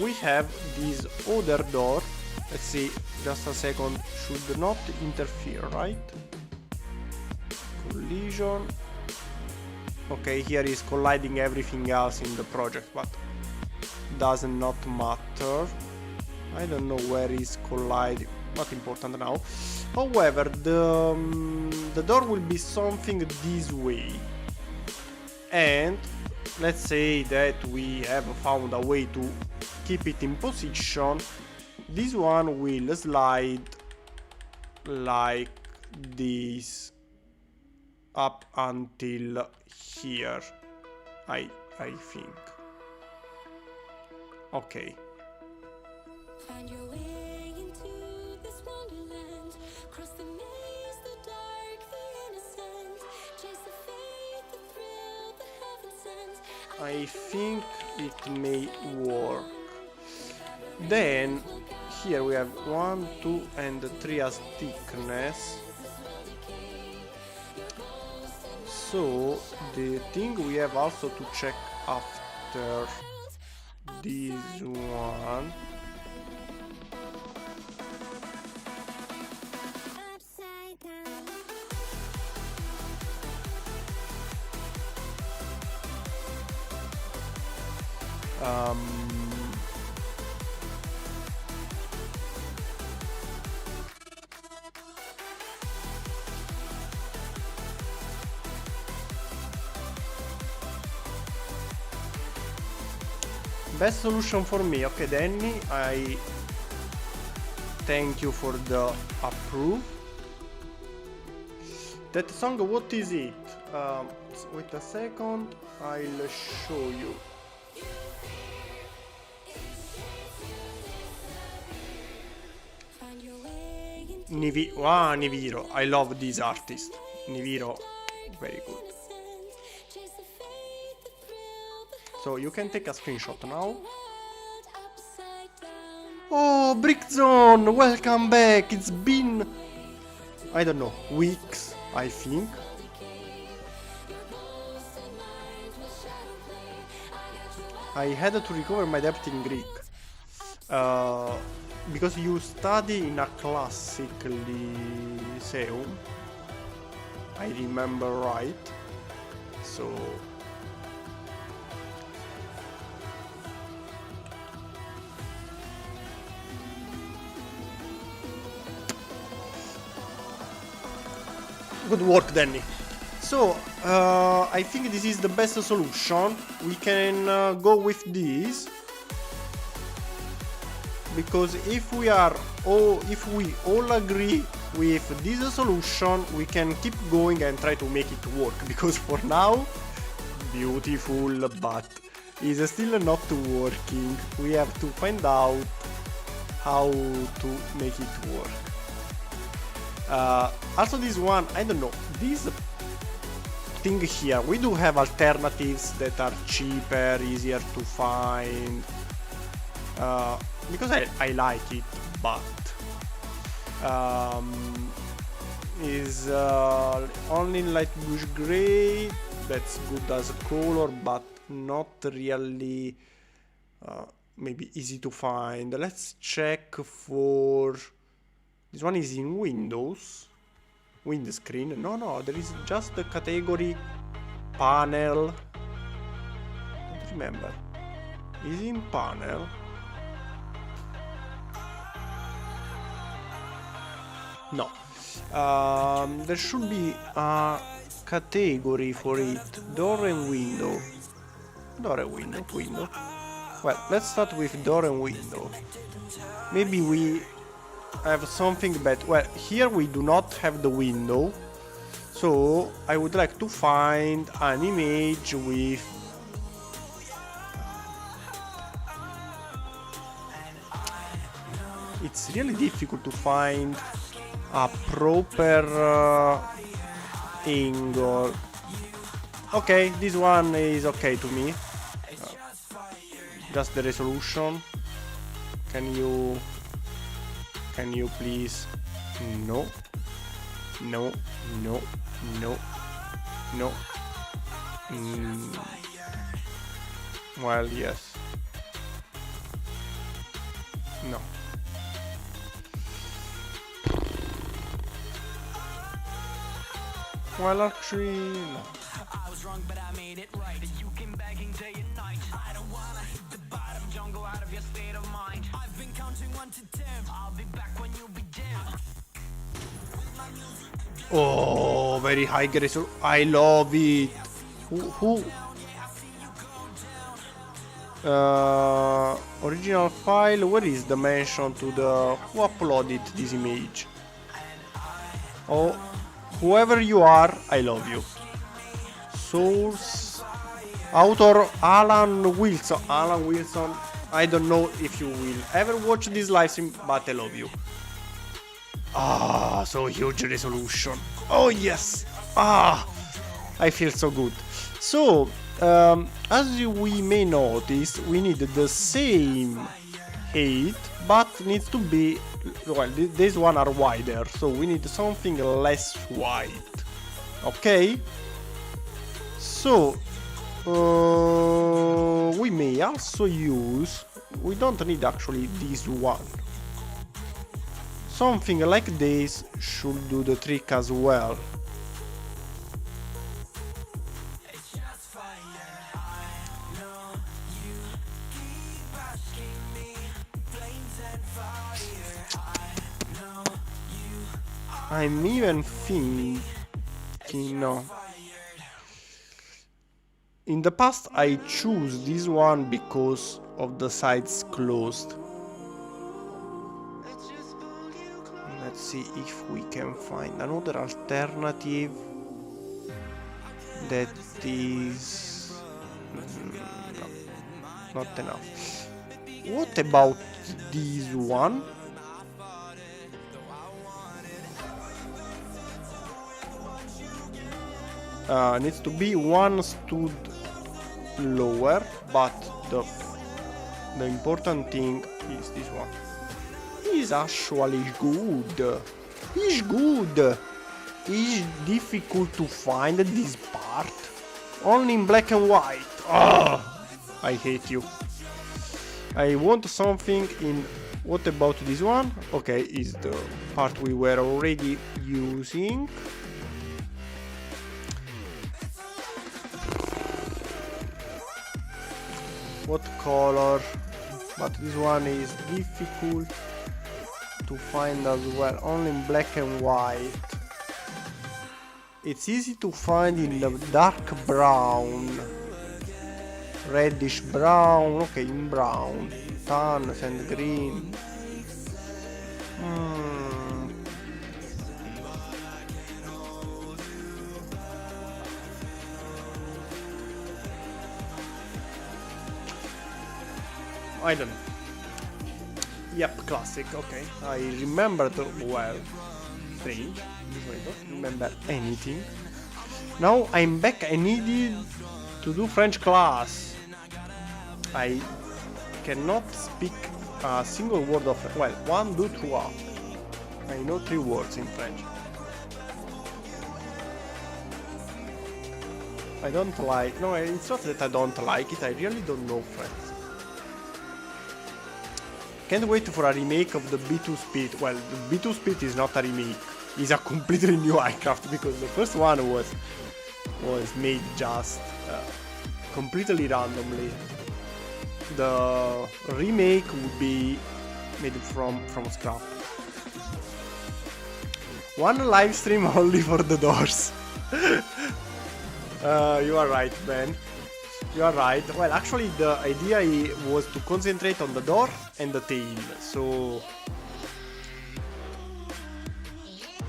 we have this other door. Let's see, just a second, should not interfere, right? Collision. Okay, here is colliding everything else in the project, but does not matter. I don't know where is colliding, not important now. However, the door will be something this way. And let's say that we have found a way to keep it in position. This one will slide like this up until here, I think. Okay. Find your way into this wonderland. Cross the maze, the dark, the innocent. Chase the faith, the thrill, the heaven sent. I think it may work. Then here we have 1, 2, and 3 as thickness. So the thing we have also to check after this one. Best solution for me. Okay, Danny, I thank you for the approve. That song, what is it? Wait a second, I'll show you. Find your way into Niviro. I love this artist. Niviro, very good. innocence. Chase the faith, the thrill, the So you can take a screenshot now. world upside down. Oh, Brickzone, welcome back. It's been, I don't know, weeks, I think. I had to recover my debt in Greek. Because you study in a classic lyceum. I remember right. So good work, Danny. So I think this is the best solution. We can go with this, because if we all agree with this solution, we can keep going and try to make it work. Because for now, beautiful, but it's still not working. We have to find out how to make it work. Also this one, I don't know, this thing here, we do have alternatives that are cheaper, easier to find, because I like it, but is only light bush gray, that's good as a color, but not really maybe easy to find. Let's check for... This one is in Windows. Windscreen. No, there is just the category panel. Don't remember. Is in panel? No. There should be a category for it. Door and window. Door and window. Well, let's start with door and window. Maybe we have something better. Well, here we do not have the window, so I would like to find an image with it's really difficult to find a proper angle. Okay, this one is okay to me. Just the resolution. Can you please? No. Well, yes. No. Well, actually, no. I was wrong, but I made it right. You came begging day and night. I don't wanna hit the bottom, don't go out of your state of mind. I've been counting 1 to 10. I'll be back when you begin. Oh, very high resolution. I love it. Who? Original file. Where is the mention to the who uploaded this image? Oh, whoever you are, I love you. Source, author Alan Wilson. Alan Wilson. I don't know if you will ever watch this live stream, but I love you. Ah, so huge resolution. Oh yes. Ah, I feel so good. So, as we may notice, we need the same height, but needs to be, well, these one are wider, so we need something less wide. Okay. So, we may also use, we don't need actually this one. Something like this should do the trick as well. I'm even thinking, no. In the past I choose this one because of the sides closed. Let's see if we can find another alternative that is no, not enough. What about this one? Needs to be one stood lower, but the important thing is this one. Is actually good. It's good. It's difficult to find this part. Only in black and white. Ugh, I hate you. I want something in... What about this one? Okay, is the part we were already using. What color? But this one is difficult to find as well, only in black and white. It's easy to find in the dark brown, reddish brown, okay, in brown, tan and green. I don't know. Yep, classic, okay. I remembered well. Strange. I don't remember anything. Now I'm back. I needed to do French class. I cannot speak a single word of... Well, 1, 2, 3. I know 3 words in French. I don't like... No, it's not that I don't like it. I really don't know French. Can't wait for a remake of the B2 Speed. Well, the B2 Speed is not a remake. It's a completely new aircraft because the first one was made just completely randomly. The remake would be made from scrap. One live stream only for the doors. You are right, Ben. You are right. Well, actually, the idea was to concentrate on the door and the tail. So,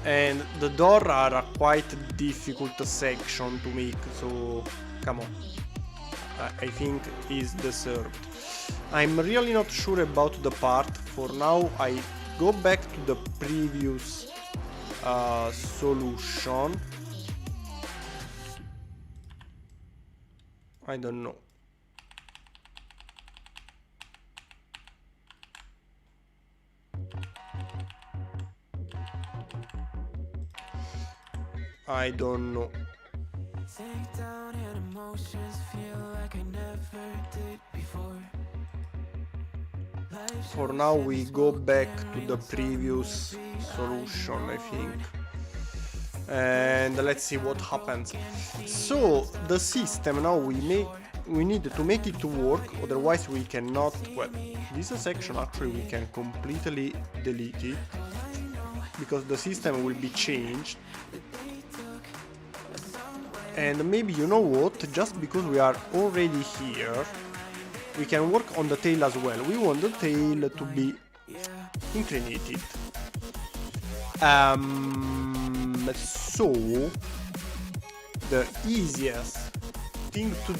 and the door are a quite difficult section to make. So, come on. I think is deserved. I'm really not sure about the part. For now, I go back to the previous solution. I don't know. I don't know. For now we go back to the previous solution, I think. And let's see what happens. So the system now we need to make it to work, otherwise we cannot. Well, this section actually we can completely delete it because the system will be changed. And maybe, you know what, just because we are already here, we can work on the tail as well. We want the tail to be inclinated. So the easiest thing to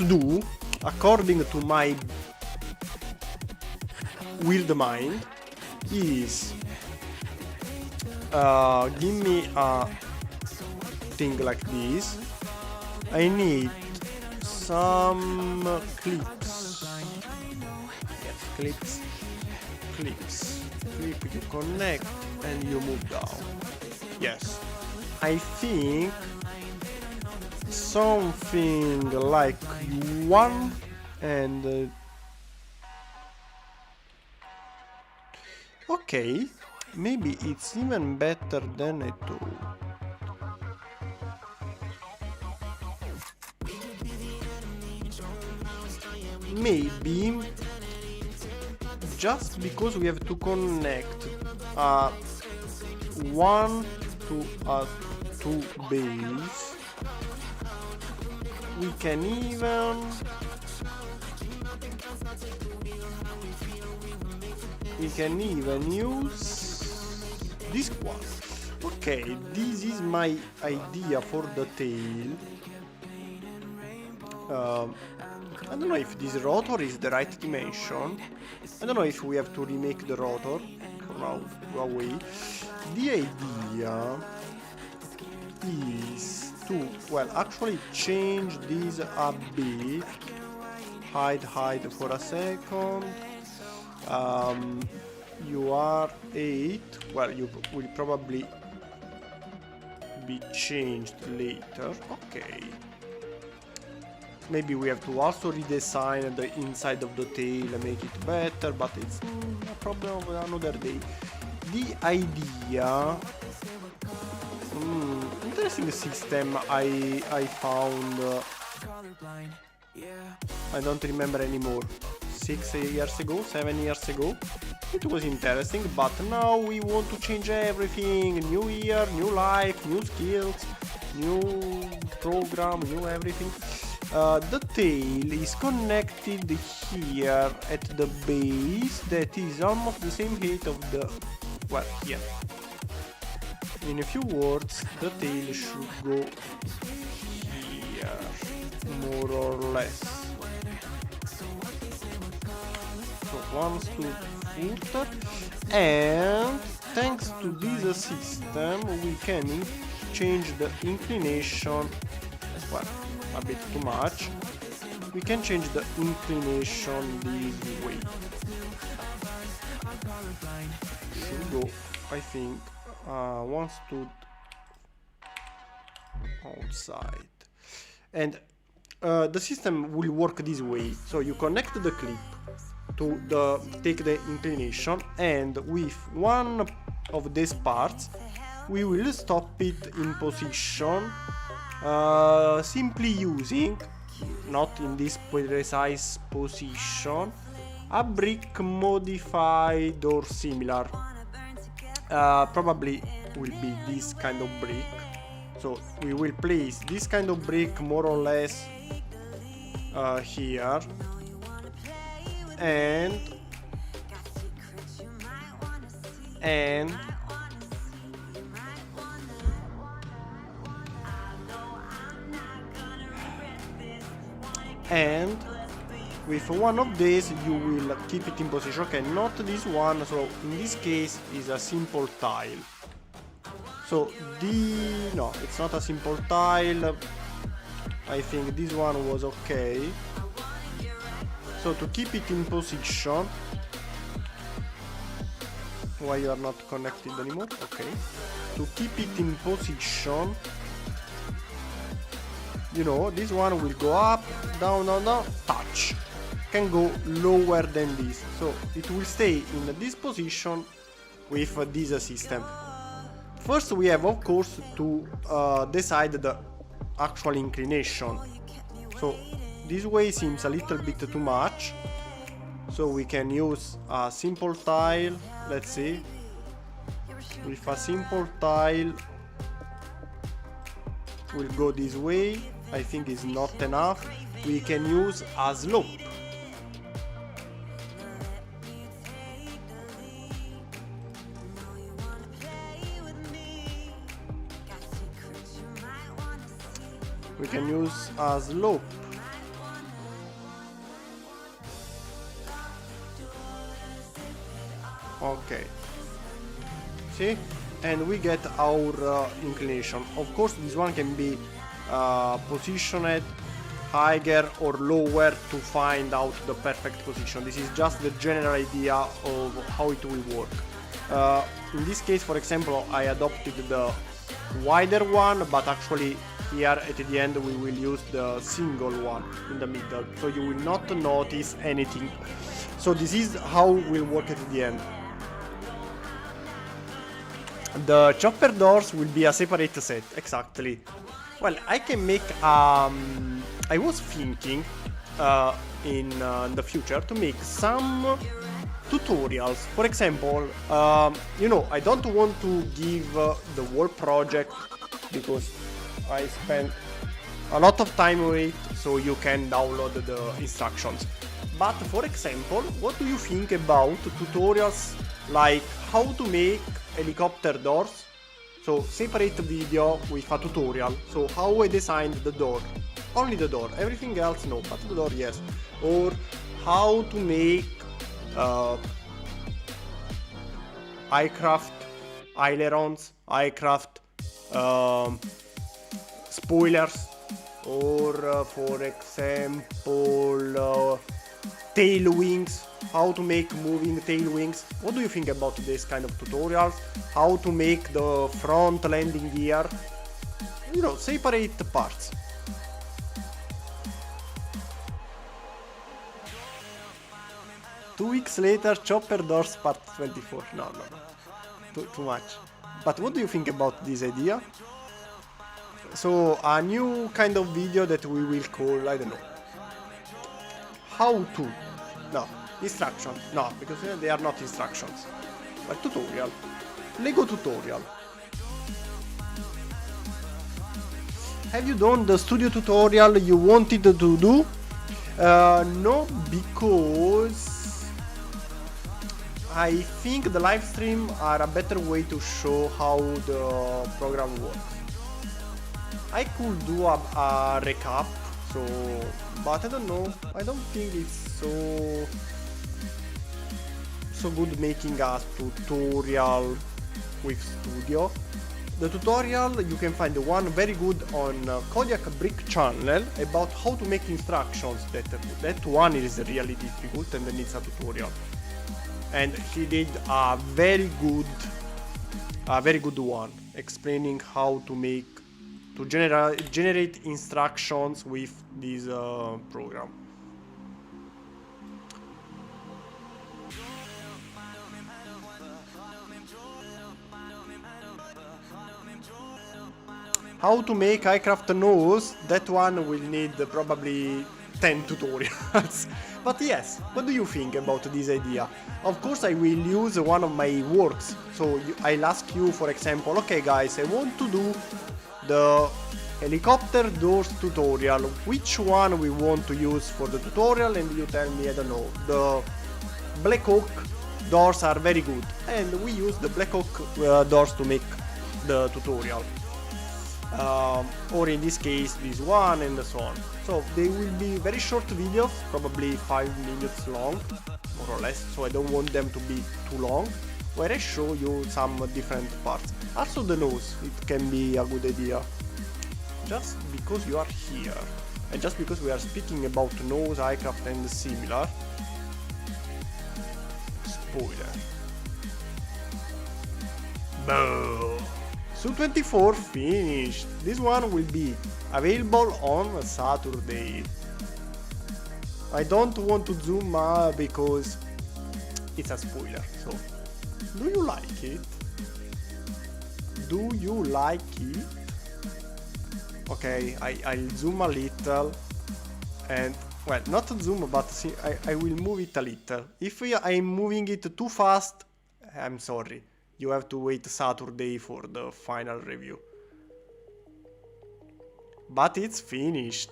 do according to my weird mind is give me a thing like this. I need some clips. Yes, clips. Clip, you connect and you move down. Yes, I think something like one and okay, maybe it's even better than a 2. Maybe just because we have to connect one to a two base. We can even use this one. Okay, this is my idea for the tail. I don't know if this rotor is the right dimension. I don't know if we have to remake the rotor. For now, go away. The idea is to, well, actually change this a bit. Hide for a second. You are 8. Well, you will probably be changed later. Okay. Maybe we have to also redesign the inside of the tail and make it better, but it's a problem of another day. The idea... interesting system I found. I don't remember anymore. 6 years ago, 7 years ago. It was interesting, but now we want to change everything. New year, new life, new skills, new program, new everything. The tail is connected here at the base that is almost the same height of the... well, here. In a few words, the tail should go here, more or less. So one footer, and thanks to this system we can change the inclination. Well, a bit too much. We can change the inclination this way. Should go, I think, one stood outside, and the system will work this way. So you connect the clip to take the inclination, and with one of these parts we will stop it in position, simply using, not in this precise position, a brick modified or similar. Probably will be this kind of brick. So we will place this kind of brick more or less here, and with one of these you will keep it in position. Okay, not this one, so in this case is a simple tile. So no, it's not a simple tile. I think this one was okay. So to keep it in position, why you are not connected anymore? Okay. To keep it in position, you know, this one will go up, down, touch. Can go lower than this. So it will stay in this position with this system. First we have, of course, to decide the actual inclination. So this way seems a little bit too much. So we can use a simple tile. Let's see. With a simple tile we'll go this way. I think it's not enough. We can use a slope. We can use a slope. Okay. See? And we get our inclination. Of course, this one can be positioned higher or lower to find out the perfect position. This is just the general idea of how it will work. In this case, for example, I adopted the wider one, but actually here at the end we will use the single one in the middle, so you will not notice anything. So this is how will work at the end. The chopper doors will be a separate set, exactly. Well, I can make I was thinking in the future to make some tutorials. For example, you know, I don't want to give the whole project because I spent a lot of time with it, so you can download the instructions. But for example, what do you think about tutorials like how to make helicopter doors? So separate video with a tutorial. So how I designed the door. Only the door, everything else no, but the door yes. Or how to make aircraft ailerons, aircraft spoilers, or for example tail wings, how to make moving tail wings. What do you think about this kind of tutorials? How to make the front landing gear? You know, separate parts. Two weeks later, Chopper Doors Part 24. No. Too much. But what do you think about this idea? So, a new kind of video that we will call, I don't know, how to. No, instruction. No, because they are not instructions. But tutorial. Lego tutorial. Have you done the studio tutorial you wanted to do? No, because I think the live stream are a better way to show how the program works. I could do a recap, so, but I don't know. I don't think it's so good making a tutorial with studio. The tutorial you can find one very good on Kodiak Brick channel about how to make instructions. That one is really difficult and needs a tutorial. And he did a very good one explaining how to generate instructions with this program. How to make aircraft nose, that one will need probably 10 tutorials. But yes, what do you think about this idea? Of course I will use one of my works, so I'll ask you, for example, okay guys, I want to do the helicopter doors tutorial, which one we want to use for the tutorial, and you tell me, I don't know, the Black Hawk doors are very good, and we use the Black Hawk doors to make the tutorial. Or in this case this one, and so on. So they will be very short videos, probably 5 minutes long, more or less, so I don't want them to be too long, where I show you some different parts. Also the nose, it can be a good idea. Just because you are here, and just because we are speaking about nose, aircraft and similar. Spoiler. Boom. Su-24 finished. This one will be available on Saturday. I don't want to zoom because it's a spoiler. So, do you like it? Do you like it? Okay, I'll zoom a little, and well, not zoom, but see, I will move it a little. If I'm moving it too fast, I'm sorry. You have to wait Saturday for the final review. But it's finished.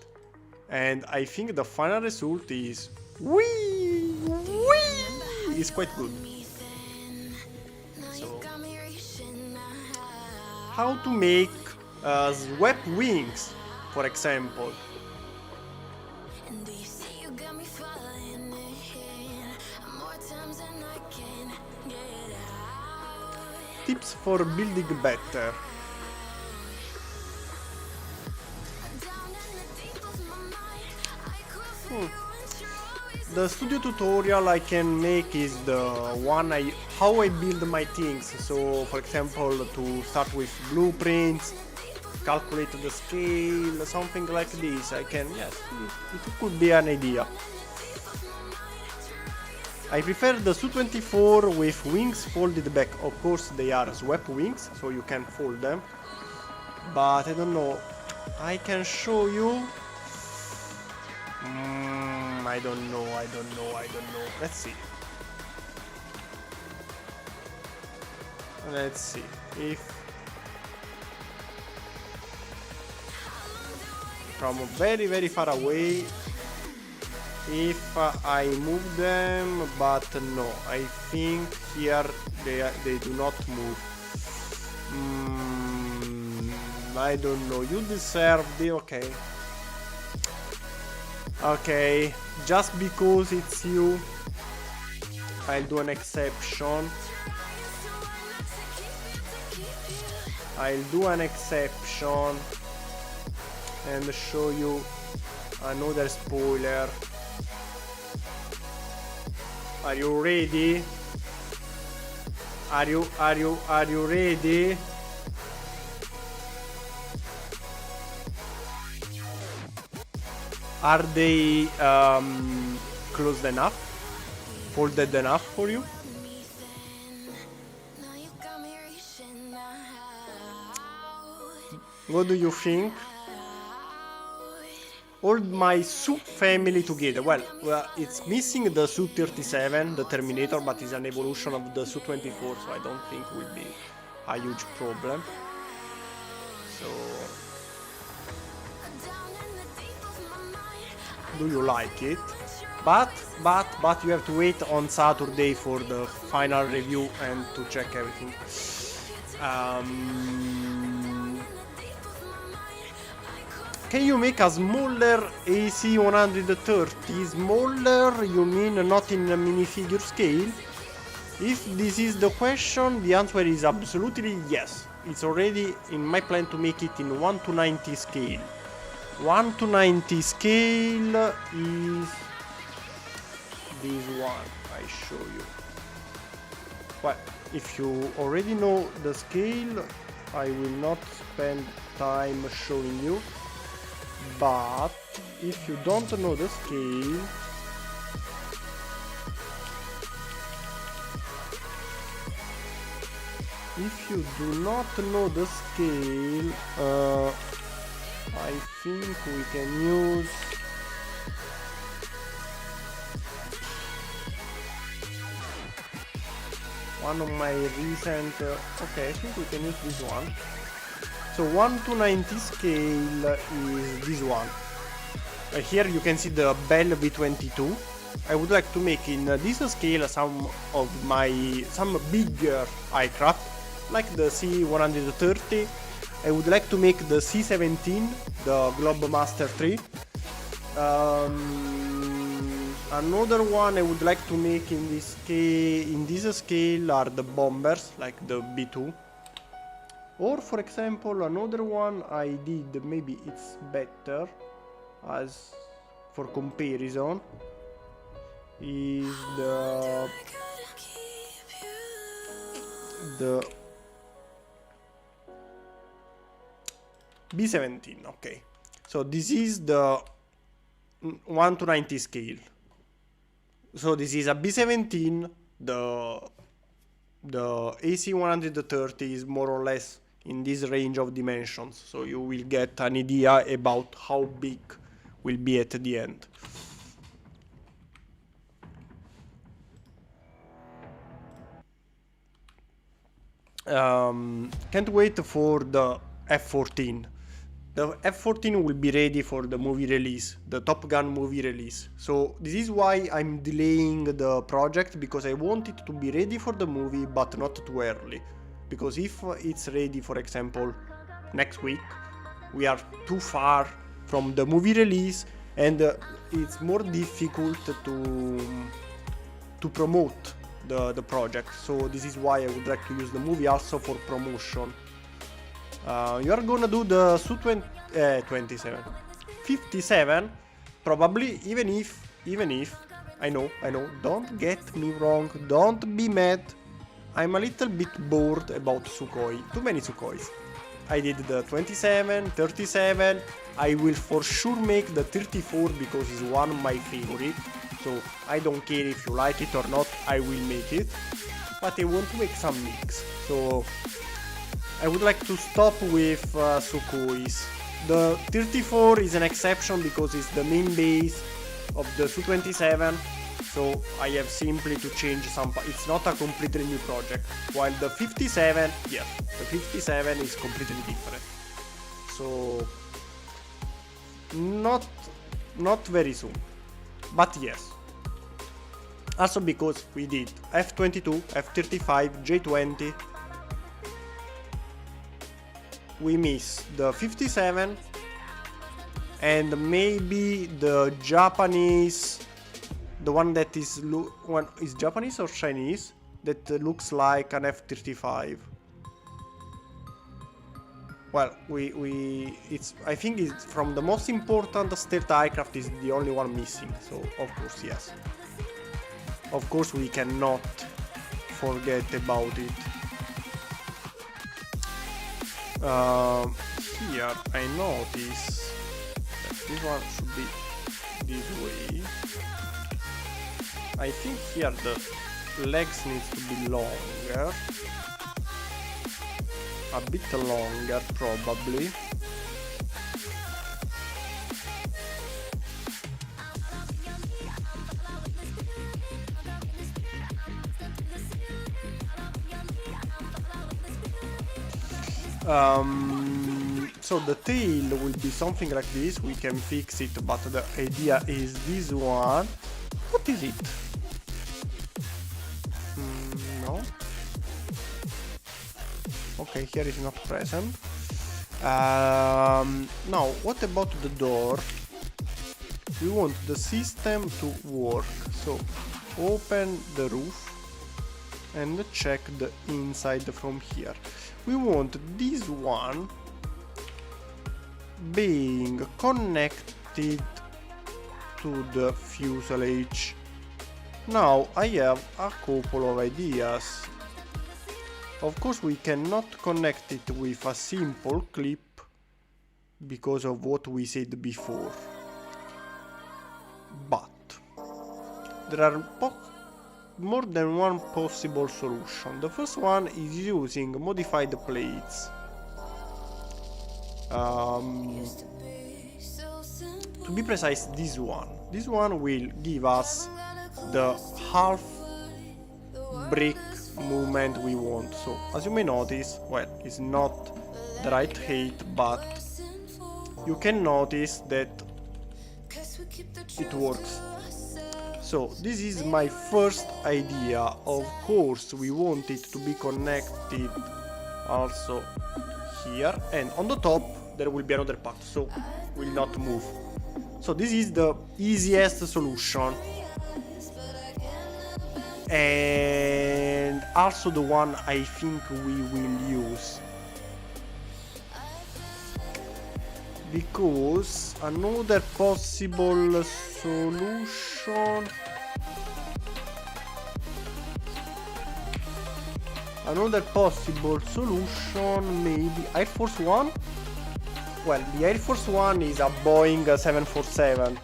And I think the final result is... Whee! Whee! It's quite good. So... How to make swept wings, for example. Tips for building better. The studio tutorial I can make is the one how I build my things. So for example, to start with blueprints, calculate the scale, something like this. I can, yes, it could be an idea. I prefer the Su-24 with wings folded back. Of course they are swept wings, so you can fold them. But I don't know, I can show you. I don't know. Let's see. Let's see if from very very far away, if I move them, but no, I think here they do not move. I don't know, you deserve the okay. Okay, just because it's you, I'll do an exception. I'll do an exception and show you another spoiler. Are you ready? Are you ready? Are they closed enough? Folded enough for you? What do you think? Hold my Su family together. Well, it's missing the Su-37, the Terminator, but it's an evolution of the Su-24, so I don't think it will be a huge problem. So, do you like it? But you have to wait on Saturday for the final review and to check everything. Can you make a smaller AC-130? Smaller, you mean not in a minifigure scale? If this is the question, the answer is absolutely yes. It's already in my plan to make it in 1:90 scale. 1:90 scale is this one, I show you. Well, if you already know the scale, I will not spend time showing you. But if you don't know the scale, if you do not know the scale, I think we can use one of my recent okay, I think we can use this one. So 1:90 scale is this one. Here you can see the Bell V-22. I would like to make in this scale some bigger aircraft, like the C-130. I would like to make the C-17, the Globemaster 3. Another one I would like to make in this scale are the bombers, like the B-2. Or for example, another one I did, maybe it's better as for comparison, is the B-17. Okay, so this is the 1:90 scale. So this is a B-17, the AC-130 is more or less in this range of dimensions, so you will get an idea about how big will be at the end. Can't wait for the F-14. The F-14 will be ready for the movie release, the Top Gun movie release. So this is why I'm delaying the project, because I want it to be ready for the movie but not too early. Because if it's ready, for example, next week, we are too far from the movie release and it's more difficult to promote the project. So this is why I would like to use the movie also for promotion. You are gonna do the Su-27, 57, probably, even if, I know, don't get me wrong, don't be mad, I'm a little bit bored about Sukhoi, too many Sukhois. I did the 27, 37, I will for sure make the 34 because it's one of my favorite, so I don't care if you like it or not, I will make it, but I want to make some mix, so I would like to stop with Sukhois. The 34 is an exception because it's the main base of the Su-27, so I have simply to change some. It's not a completely new project. While the 57, yes, the 57 is completely different. So not very soon, but yes. Also because we did F22, F35, J20. We miss the 57 and maybe the Japanese, the one that is one is Japanese or Chinese, that looks like an F35. Well, it's, I think it's from the most important stealth aircraft is the only one missing, so of course yes. Of course we cannot forget about it. Here I notice that this one should be this way. I think here the legs needs to be longer. A bit longer probably. So the tail will be something like this. We can fix it, but the idea is this one. What is it? No. Okay, here is not present. Now, what about the door? We want the system to work. So, open the roof and check the inside from here. We want this one being connected to the fuselage. Now I have a couple of ideas. Of course we cannot connect it with a simple clip because of what we said before. But there are more than one possible solution. The first one is using modified plates. To be precise, this one. This one will give us the half brick movement we want. So, as you may notice, well, it's not the right height, but you can notice that it works. So this is my first idea. Of course we want it to be connected also here, and on the top there will be another part, so will not move. So this is the easiest solution and also the one I think we will use, because another possible solution maybe Air Force One. Well, the Air Force One is a Boeing 747,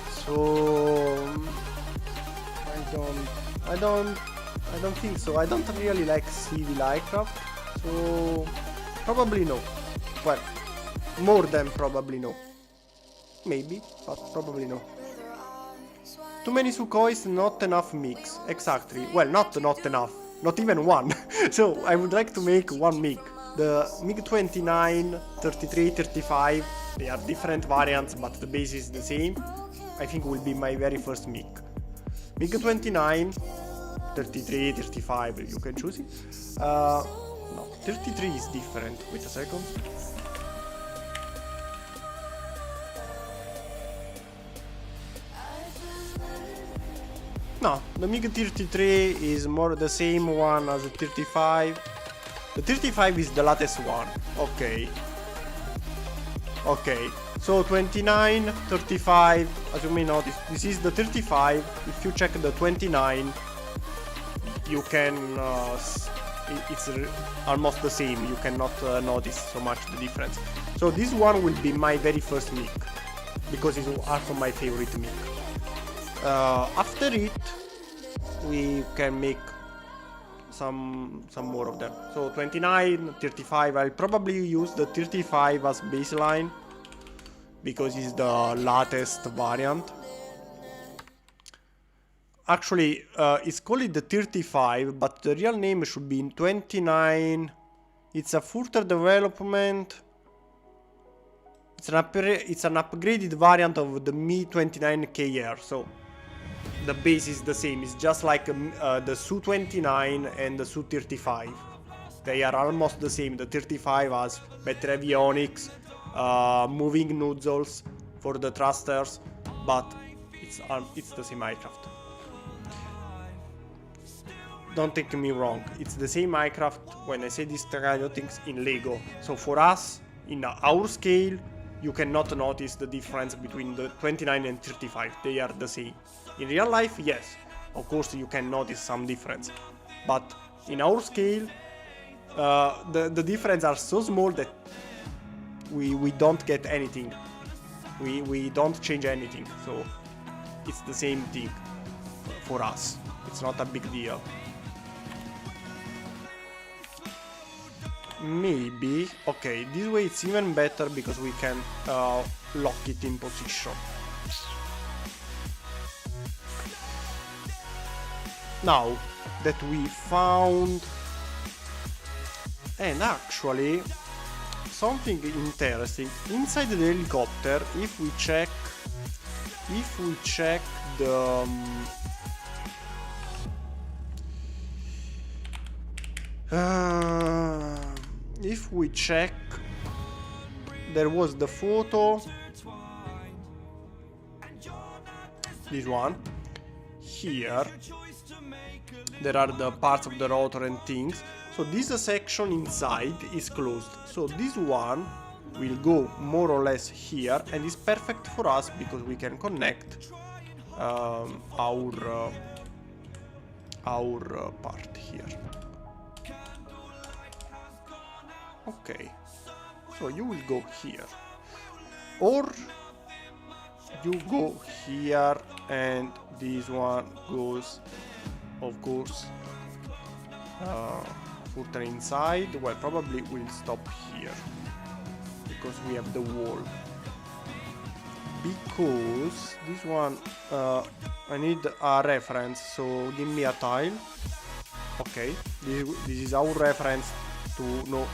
so I don't think so. I don't really like civil aircraft, so probably no. Well, more than probably no. Maybe, but probably no. Too many Sukhois, not enough MiGs. Exactly. Well, not enough. Not even one. So I would like to make one MiG. The MiG-29, 33, 35, they are different variants, but the base is the same. I think will be my very first MiG. MiG-29, 33, 35, you can choose it. No, 33 is different. Wait a second. No, the MiG-33 is more the same one as the 35. The 35 is the latest one. Okay. Okay. So 29, 35, as you may notice, this is the 35. If you check the 29, you can, it's almost the same. You cannot notice so much the difference. So this one will be my very first MiG, because it's also my favorite MiG. After it, we can make some more of them. So 29, 35, I'll probably use the 35 as baseline, because it's the latest variant. Actually, it's called the 35, but the real name should be 29. It's a further development. It's an upgraded variant of the Mi 29KR, so the base is the same. It's just like the Su-29 and the Su-35. They are almost the same. The 35 has better avionics, moving nozzles for the thrusters, but it's the same aircraft. Don't take me wrong, it's the same aircraft when I say these kind of things in Lego. So for us, in our scale, you cannot notice the difference between the 29 and 35. They are the same. In real life, yes, of course you can notice some difference. But in our scale, the difference are so small that we don't get anything. We don't change anything. So it's the same thing for us. It's not a big deal. Maybe, okay, this way it's even better because we can lock it in position. Now that we found, and actually something interesting inside the helicopter, if we check the if we check, there was the photo, this one, here, there are the parts of the rotor and things, so this section inside is closed, so this one will go more or less here, and is perfect for us because we can connect our part here. Okay, so you will go here, or you go here, and this one goes, of course, further inside. Well, probably we'll stop here because we have the wall. Because this one, I need a reference, so give me a tile. Okay, this is our reference to know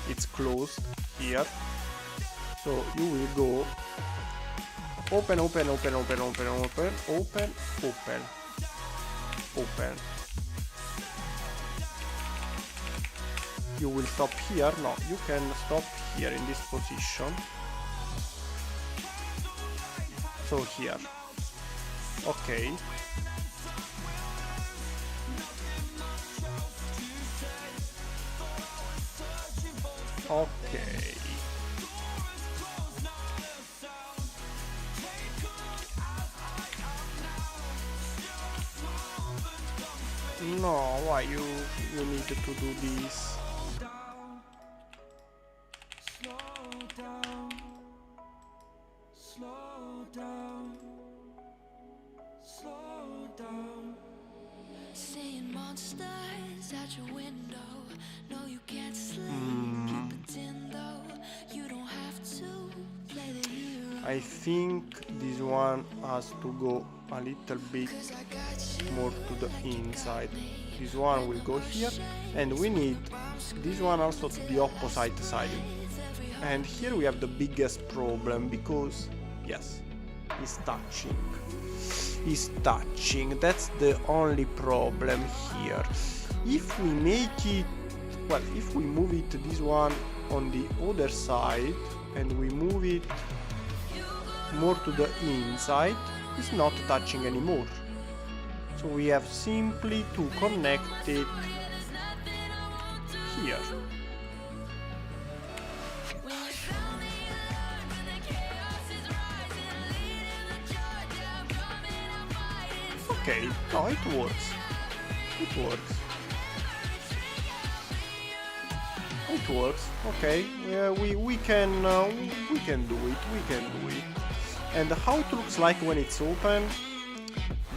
it's closed here. So you will go open, open, open, open, open, open, open, open, open. You will stop here. No, you can stop here in this position. So here. Okay. Okay. No, why you need to do this? Slow down, slow down. Seeing monsters out your window. No, you can't sleep. Keep it in though. You don't have to play the hero. I think this one has to go a little bit more to the inside. This one will go here, and we need this one also to the opposite side. And here we have the biggest problem because, yes, it's touching. It's touching. That's the only problem here. If we make it, well, if we move it this one on the other side and we move it more to the inside, it's not touching anymore. So we have simply to connect it here. Okay, no, it works. It works. It works. Okay, we can do it. We can do it. And how it looks like when it's open?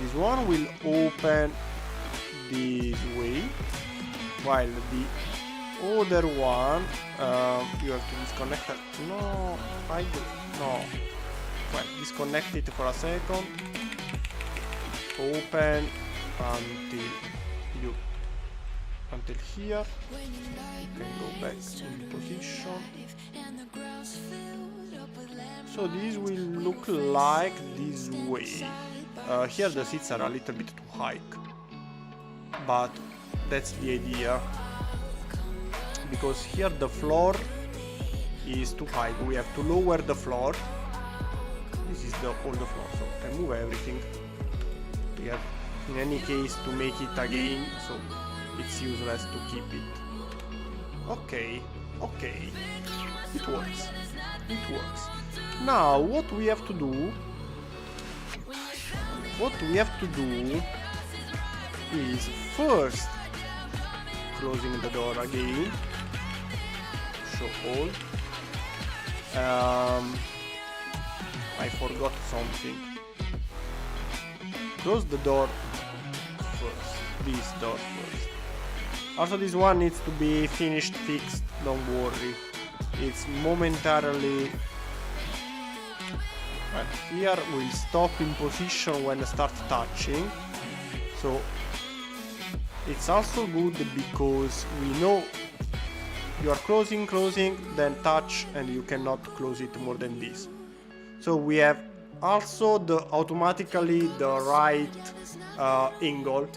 This one will open this way, while the other one you have to disconnect it. No, no. Well, disconnect it for a second. Open, until you until here. You can go back in position. So this will look like this way. Here the seats are a little bit too high, but that's the idea, because here the floor is too high. We have to lower the floor. This is all the floor, so we can move everything. We have in any case to make it again, so it's useless to keep it. Okay, okay, it works, it works. Now what we have to do is first closing the door again, show all. I forgot something. Close the door first, this door first. Also this one needs to be finished, fixed, don't worry. It's momentarily... Right, here we'll stop in position when it starts touching. So it's also good because we know you are closing, then touch, and you cannot close it more than this. So we have also automatically the right angle.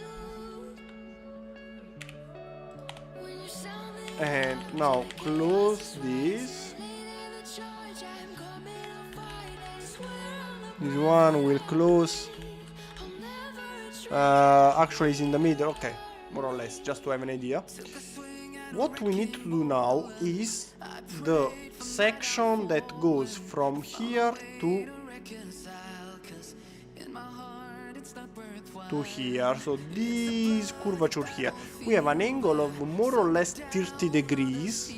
And now close this. This one will close. Actually it's in the middle, okay, more or less, just to have an idea. What we need to do now is the section that goes from here to here. So this curvature here, we have an angle of more or less 30 degrees.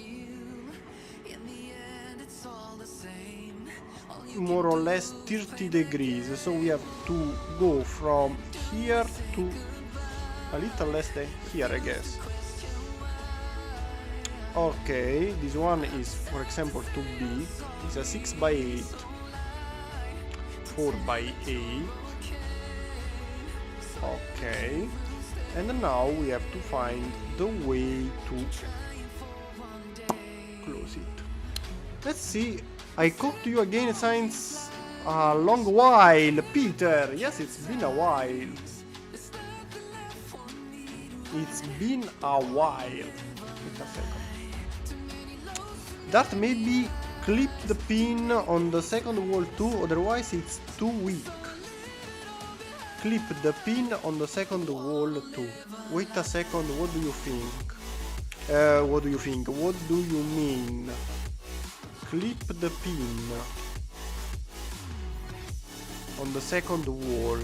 More or less 30 degrees. So we have to go from here to a little less than here, I guess. Okay, this one is, for example, too big. It's a 6x8, 4x8. Okay, and now we have to find the way to close it. Let's see. I called to you again since a long while, Peter. Yes, it's been a while. It's been a while. Wait a second. That maybe clip the pin on the second wall too, otherwise it's too weak. Clip the pin on the second wall too. Wait a second, what do you think? What do you mean? Clip the pin on the second wall.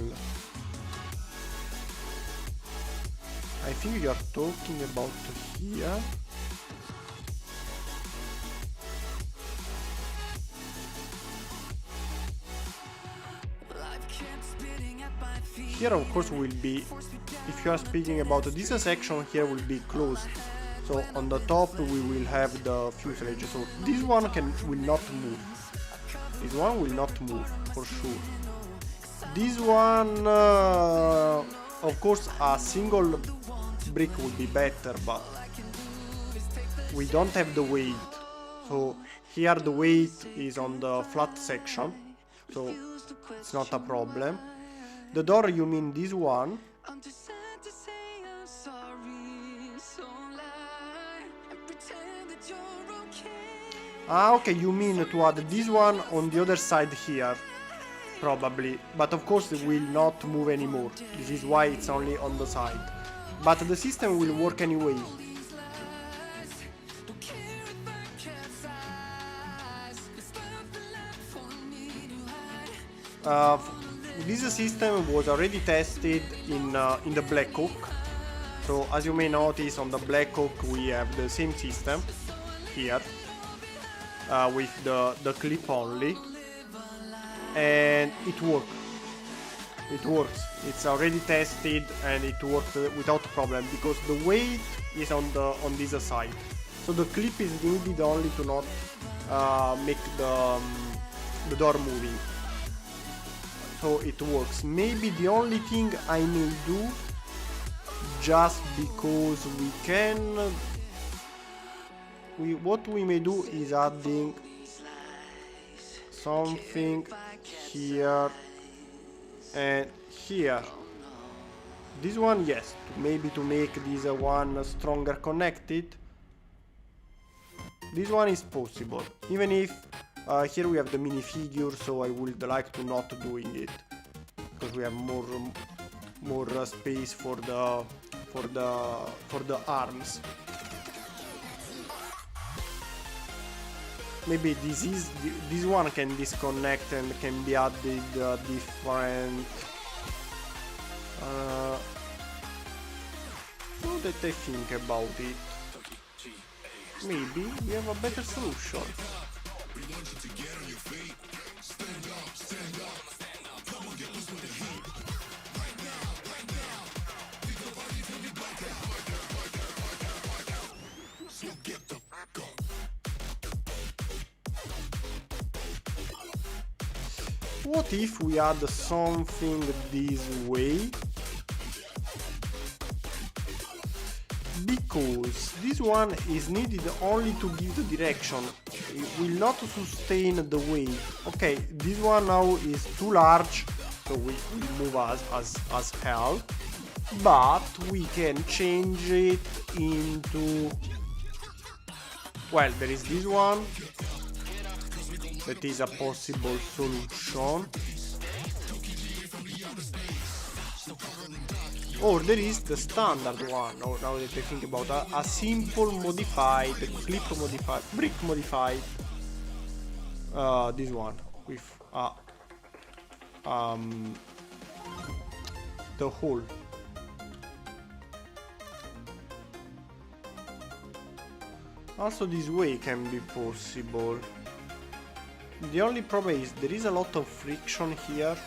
I think you are talking about here. Here of course will be, if you are speaking about this section, here will be closed. So on the top we will have the fuselage. So this one will not move. This one will not move for sure. This one, of course, a single brick would be better, but we don't have the weight. So here the weight is on the flat section, so it's not a problem. The door, you mean this one? Ah, okay, you mean to add this one on the other side here, probably. But of course it will not move anymore. This is why it's only on the side. But the system will work anyway. This system was already tested in the Black Hawk. So as you may notice, on the Black Hawk we have the same system here. With the clip only, and it works. It works. It's already tested and it works without problem because the weight is on this side. So the clip is needed only to not make the door moving. So it works. Maybe the only thing I may do just because we can. What we may do is adding something here and here. This one, yes, maybe to make this one stronger connected. This one is possible, even if here we have the minifigure, so I would like to not doing it because we have more space for the arms. Maybe this one can disconnect and can be added different. Now that I think about it, maybe we have a better solution. What if we add something this way? Because this one is needed only to give the direction, it will not sustain the weight. Okay, this one now is too large, so we move as hell, but we can change it into, well, there is this one that is a possible solution. Or there is the standard one, now that I think about a simple modified, clip modified, brick modified, this one, with the hole. Also this way can be possible. The only problem is there is a lot of friction here.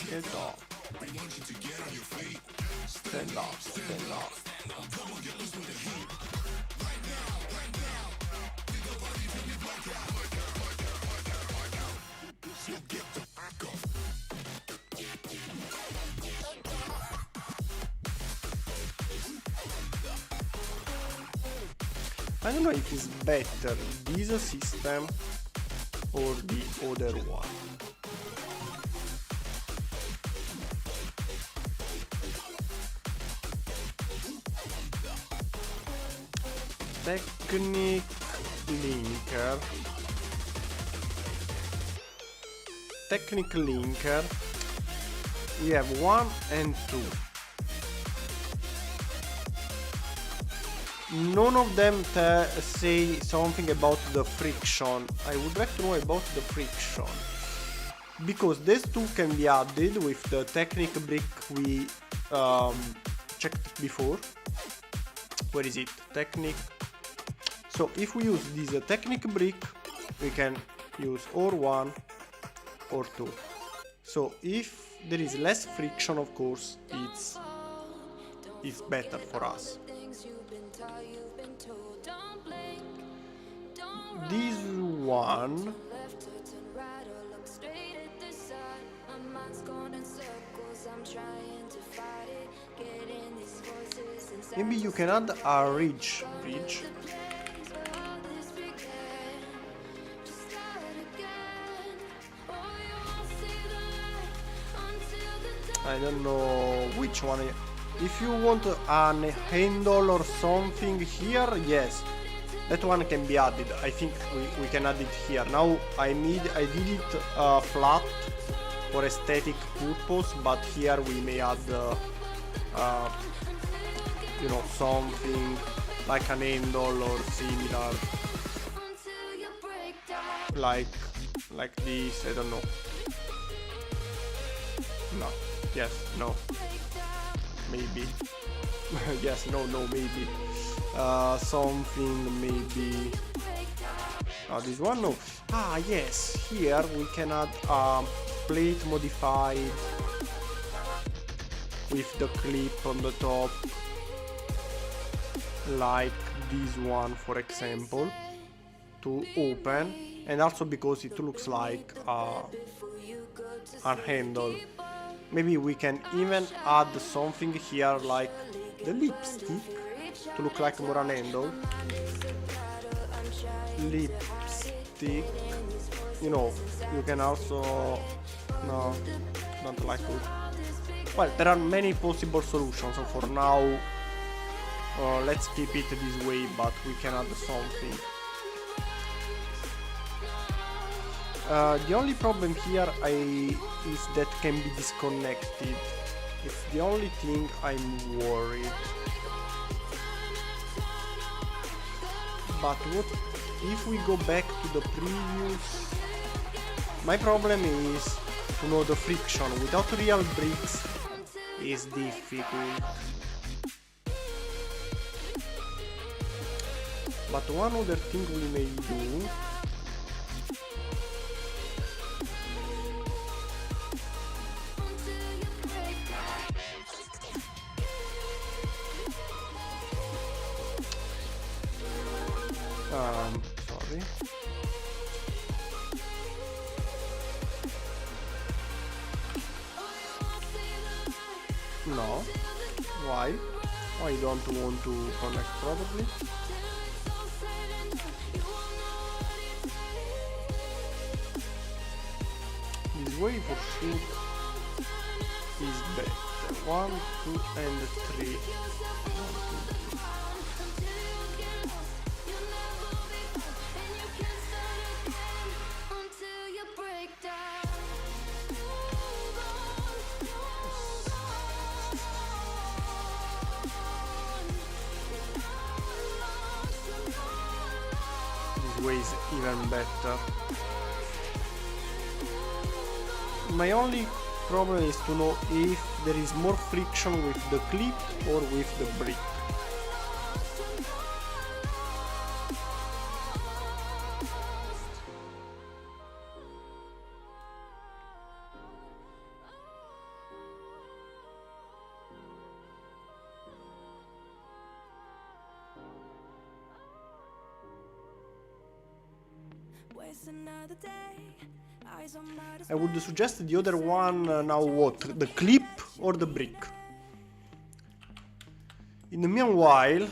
Get off. Stand up, stand up. I don't know if it's better this system or the other one. Technic linker. Technic linker. We have 1 and 2. None of them say something about the friction. I would like to know about the friction, because these two can be added with the Technic brick we checked before. Where is it? Technic. So if we use this Technic brick, we can use or 1 or 2. So if there is less friction, of course, it's better for us. This one, maybe you can add a ridge. I don't know which one. If you want a handle or something here, yes, that one can be added. I think we can add it here. Now I did it flat for aesthetic purpose, but here we may add you know, something like an handle or similar, like this. I don't know. No. Yes. No. Maybe. Yes. No. Maybe. Something maybe. This one, no. Yes. Here we can add plate modified with the clip on the top, like this one, for example, to open, and also because it looks like a handle. Maybe we can even add something here like the lipstick to look like Moranendo. Lipstick. You know, you can also... No, not like it. Well, there are many possible solutions, so for now let's keep it this way, but we can add something. The only problem here is that can be disconnected. It's the only thing I'm worried. But what if we go back to the previous... My problem is to know the friction. Without real bricks is difficult. But one other thing we may do... sorry. No. Why? Why don't want to connect probably? This way for sure is better. 1, 2 and 3. 1, 2, 3. This way is even better. My only problem is to know if there is more friction with the clip or with the brick. I would suggest the other one now what? The clip or the brick? In the meanwhile,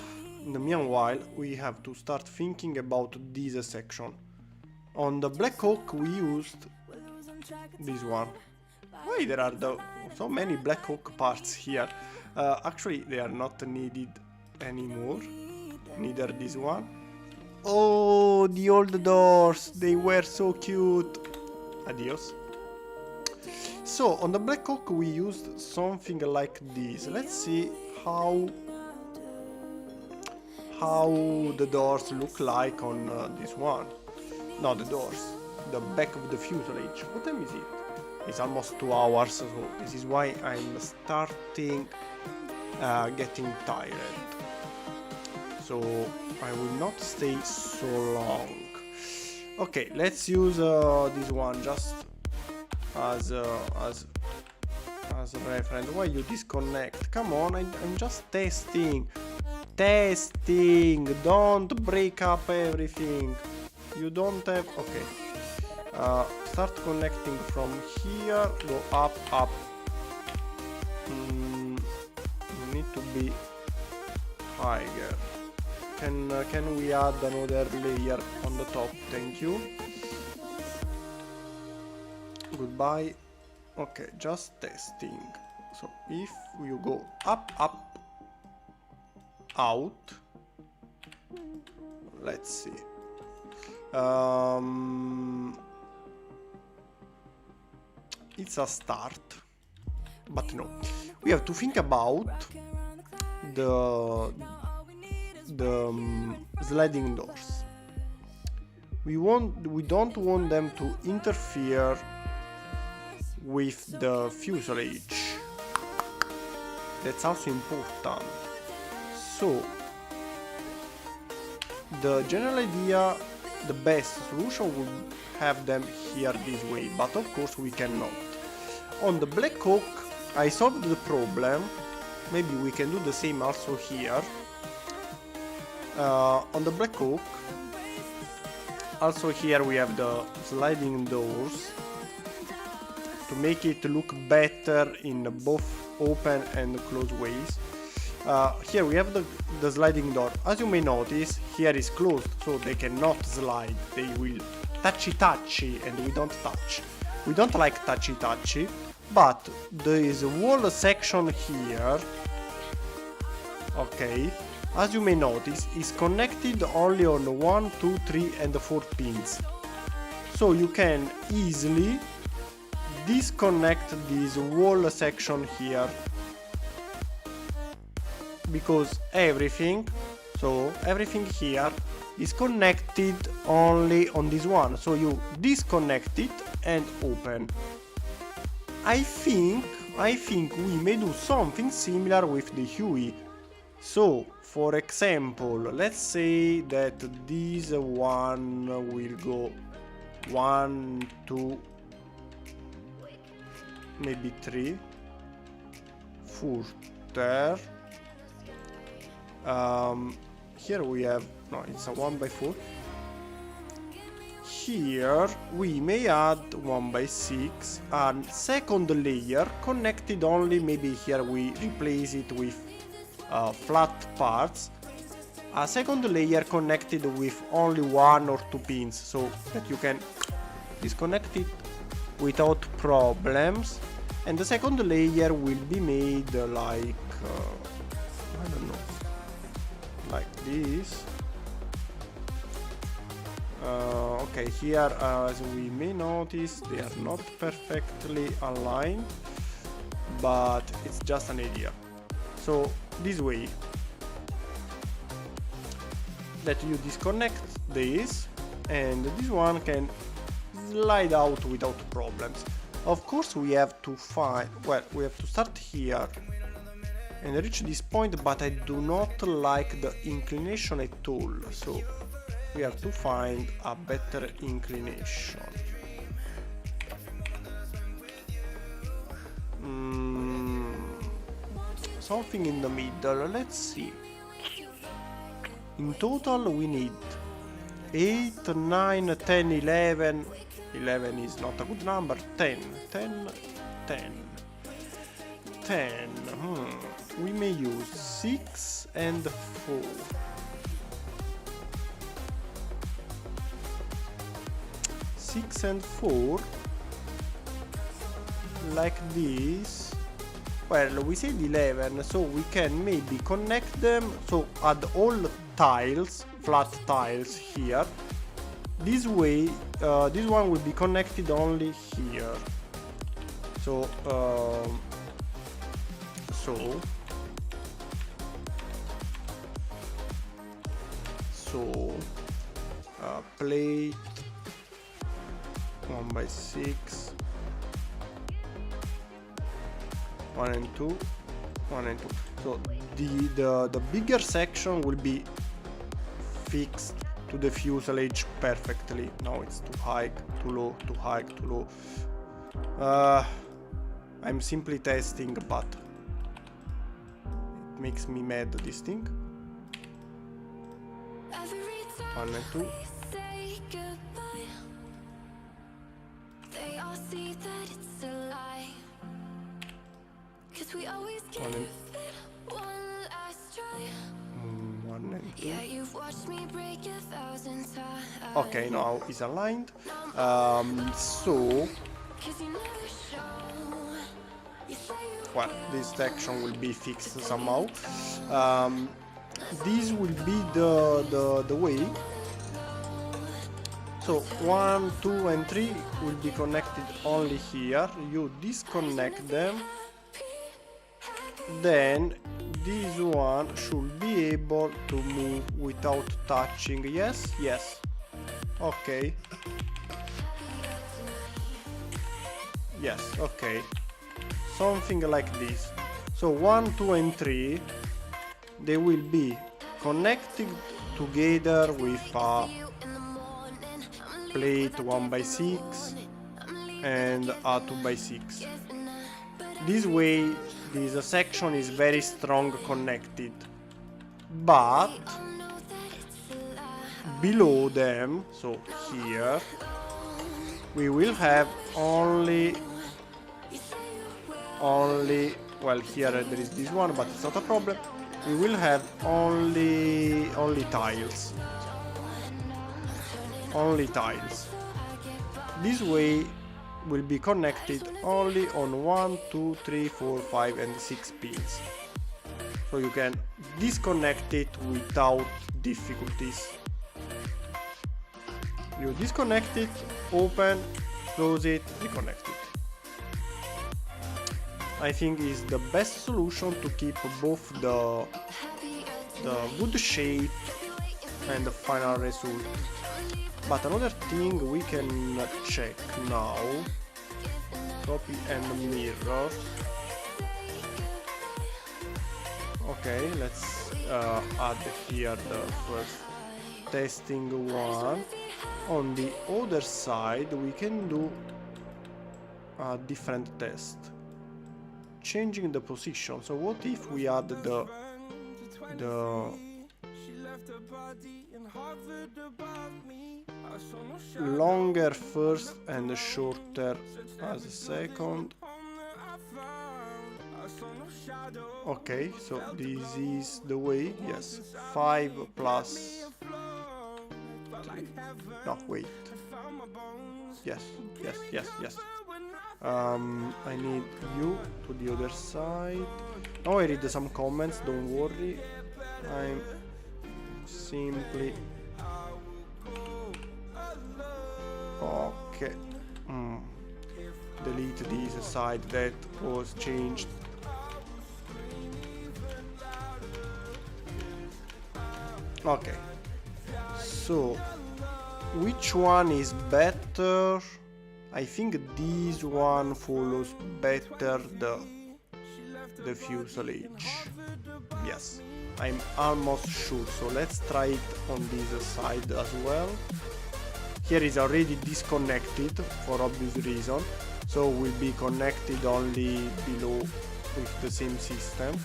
we have to start thinking about this section. On the Black Oak we used this one. Why there are so many Black Oak parts here? Actually they are not needed anymore. Neither this one. Oh, the old doors, they were so cute. Adios. So on the Black Oak we used something like this. Let's see how the doors look like on this one. No, the doors, the back of the fuselage. What time is it? It's almost 2 hours, so this is why I'm starting getting tired. So I will not stay so long. Okay, let's use this one just as reference. Why you disconnect? Come on, I'm just testing. Don't break up everything. You don't have... Okay. Start connecting from here. Go up. You need to be higher. Can we add another layer on the top? Thank you. Goodbye. Okay, just testing. So if you go up, out, let's see. It's a start, but no. We have to think about the sliding doors. We don't want them to interfere with the fuselage. That's also important. So the general idea, the best solution would have them here this way, but of course we cannot. On the Black Oak I solved the problem. Maybe we can do the same also here. On the Black Oak, also here we have the sliding doors, to make it look better in both open and closed ways. Here we have the sliding door. As you may notice, here is closed, so they cannot slide. They will touchy and we don't touch. We don't like touchy, but there is a wall section here. Okay, as you may notice, is connected only on 1, 2, 3 and 4 pins. So you can easily disconnect this wall section here, because everything here is connected only on this one. So you disconnect it and open. I think we may do something similar with the Huey. So, for example, let's say that this one will go 1, 2, maybe 3, further. Here we have, no, it's a 1x4. Here we may add 1x6 and second layer connected only. Maybe here we replace it with flat parts. A second layer connected with only 1 or 2 pins, so that you can disconnect it without problems. And the second layer will be made like I don't know, like this. Okay, here as we may notice, they are not perfectly aligned, but it's just an idea. So this way, that you disconnect this, and this one can slide out without problems. Of course we have to find, well, we have to start here and reach this point, but I do not like the inclination at all, so we have to find a better inclination. Something in the middle, let's see. In total we need 8, 9, 10, 11. 11 is not a good number. 10. We may use 6 and 4. 6 and 4, like this. Well, we said 11, so we can maybe connect them, so add all tiles, flat tiles here. This way, this one will be connected only here. So, plate 1x6, 1 and 2, 1 and 2. So the bigger section will be fixed to the fuselage perfectly. Now it's too high, too low, too high, too low. I'm simply testing, but it makes me mad, this thing. 1 and 2. One and 2. Okay, now it's aligned. So, well, this section will be fixed somehow. This will be the way. So 1, 2 and 3 will be connected only here. You disconnect them, then this one should be able to move without touching. Yes, yes. Okay. Yes, okay. Something like this. So 1, 2 and 3, they will be connected together with a plate 1x6 and a 2x6. This way this section is very strong connected, but below them, so here, we will have only only, well, here there is this one, but it's not a problem. We will have only tiles. Only tiles. This way will be connected only on 1, 2, 3, 4, 5 and 6 pins. So you can disconnect it without difficulties. You disconnect it, open, close it, reconnect it. I think is the best solution to keep both the good shape and the final result. But another thing we can check now, copy and mirror. Okay, let's add here the first testing one. On the other side we can do a different test, changing the position. So what if we add the longer first and shorter as a second? Okay, so this is the way. Yes, 5 plus 3. No, wait. Yes. I need you to the other side. Now I read some comments, don't worry. I'm simply... Okay. Delete this side that was changed. Okay. So, which one is better? I think this one follows better the fuselage. Yes, I'm almost sure. So let's try it on this side as well. Here is already disconnected for obvious reason, so will be connected only below with the same system.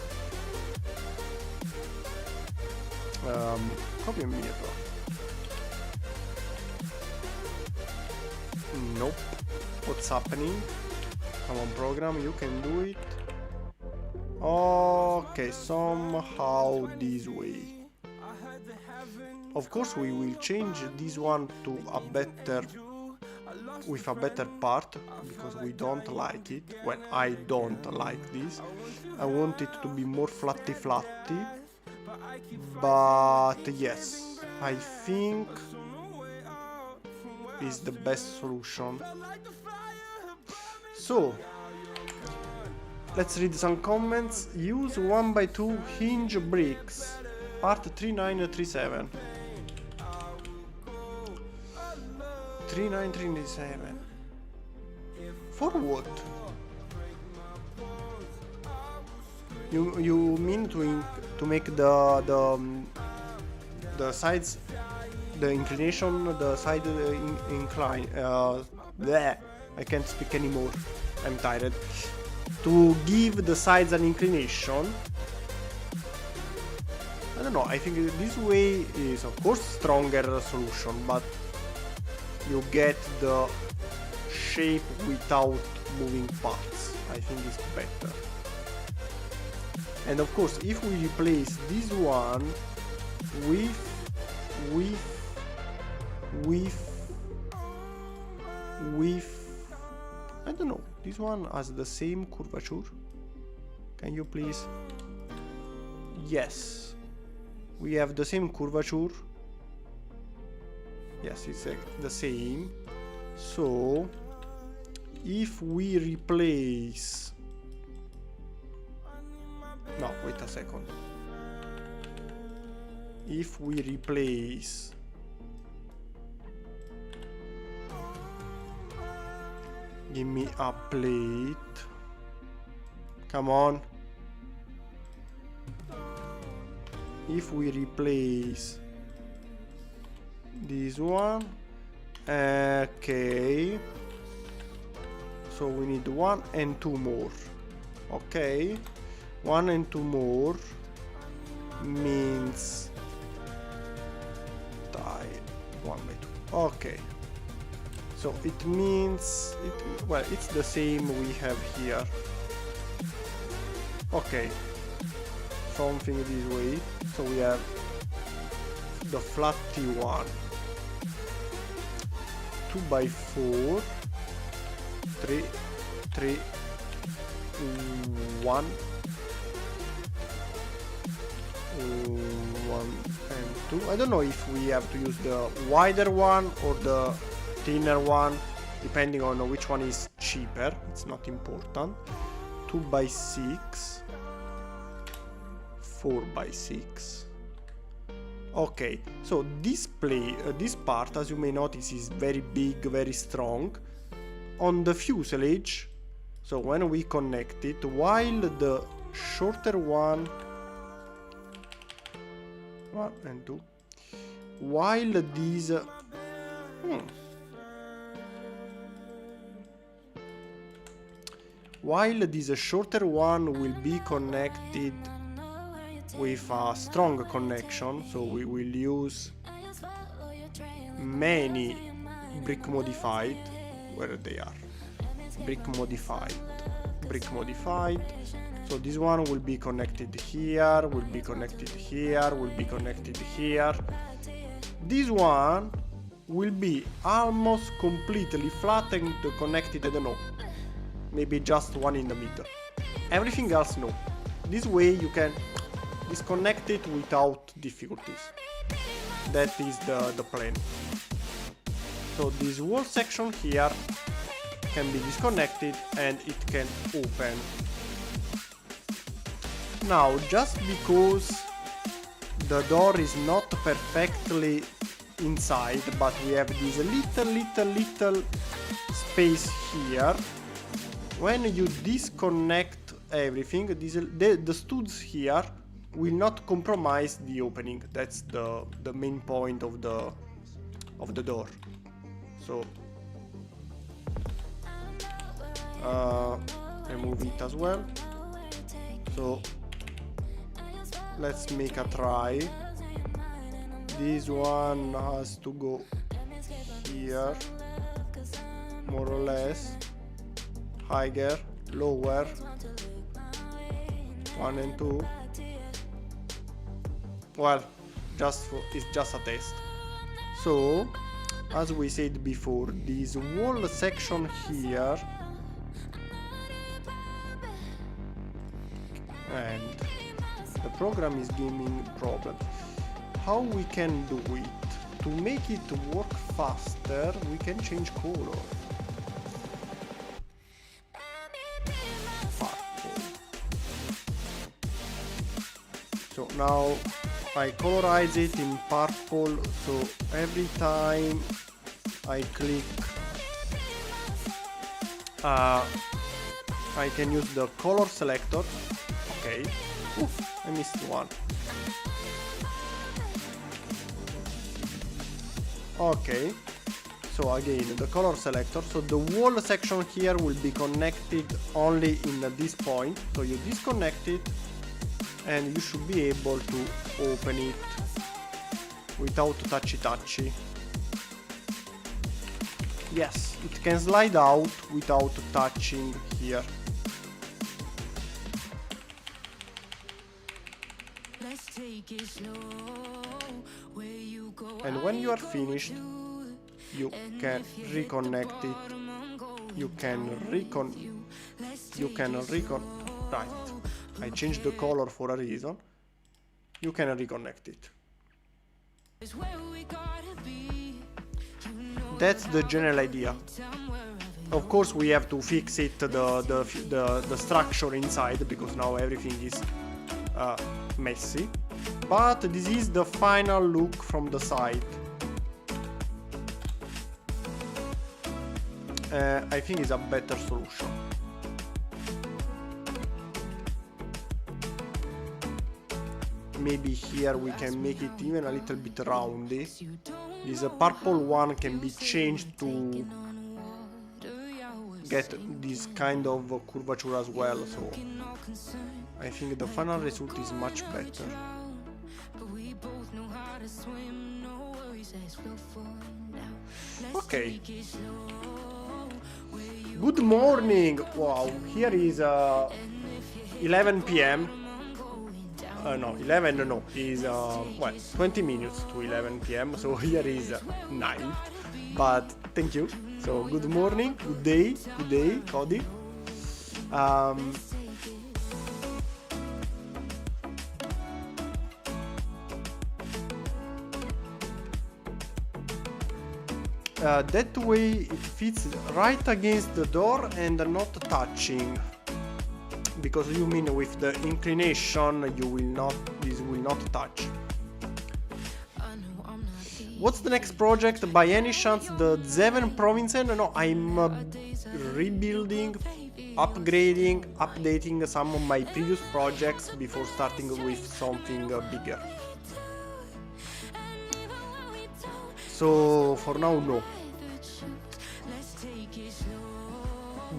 Copy and mirror. Nope. What's happening? Come on, program, you can do it. Okay, somehow this way. Of course we will change this one to a better, with a better part, because we don't like it. Well, I don't like this. I want it to be more flatty. But yes, I think is the best solution. So let's read some comments. Use 1x2 hinge bricks, part 3937. 3937. For what? You mean to make the sides, the inclination, the side incline. Bleh, I can't speak anymore. I'm tired. To give the sides an inclination. I don't know. I think this way is of course stronger solution, but you get the shape without moving parts. I think it's better. And of course, if we replace this one with I don't know, this one has the same curvature. Can you please? Yes, we have the same curvature. Yes, it's the same. So if we replace, no, wait a second. If we replace give me a plate. Come on. If we replace this one, okay. So we need 1 and 2 more. Okay. 1 and 2 more means tile 1x2. Okay. So it means well, it's the same we have here. Okay, something this way. So we have the flat T1, 2x4, 3, 3, 1, 1 and 2. I don't know if we have to use the wider one or the thinner one, depending on which one is cheaper. It's not important. 2x6, 4x6. Okay, so this part, as you may notice, is very big, very strong. On the fuselage, so when we connect it, while the shorter one and 2, while these while this shorter one will be connected with a strong connection, so we will use many brick modified, where they are, brick modified, so this one will be connected here, will be connected here, will be connected here. This one will be almost completely flat and connected, I don't know, maybe just one in the middle. Everything else no. This way you can disconnect it without difficulties. That is the plan. So this wall section here can be disconnected and it can open. Now, just because the door is not perfectly inside, but we have this little space here, when you disconnect everything, the studs here will not compromise the opening. That's the main point of the door. So remove it as well. So let's make a try. This one has to go here, more or less, higher, lower, 1 and 2. Well, it's just a test. So, as we said before, this wall section here, and the program is giving problems. How we can do it? To make it work faster, we can change color. Purple. So now I colorize it in purple, so every time I click I can use the color selector. Okay. Oof, I missed one. Okay, so again the color selector, so the wall section here will be connected only in this point, so you disconnect it and you should be able to open it without touchy. Yes, it can slide out without touching here. And when you are finished, you can reconnect it. Right. I changed the color for a reason. You can reconnect it. That's the general idea. Of course, we have to fix it, the structure inside, because now everything is messy. But this is the final look from the side. I think it's a better solution. Maybe here we can make it even a little bit roundy. This purple one can be changed to get this kind of curvature as well, so I think the final result is much better. Okay. Good morning! Wow, here is 11 p.m. No, 11 no, is well, 20 minutes to 11 p.m. So here is night. But thank you. So good morning, good day, Cody. That way it fits right against the door and not touching. Because you mean with the inclination this will not touch. What's the next project? By any chance the Seven Provinces? No, I'm rebuilding, upgrading, updating some of my previous projects before starting with something bigger. So for now, no.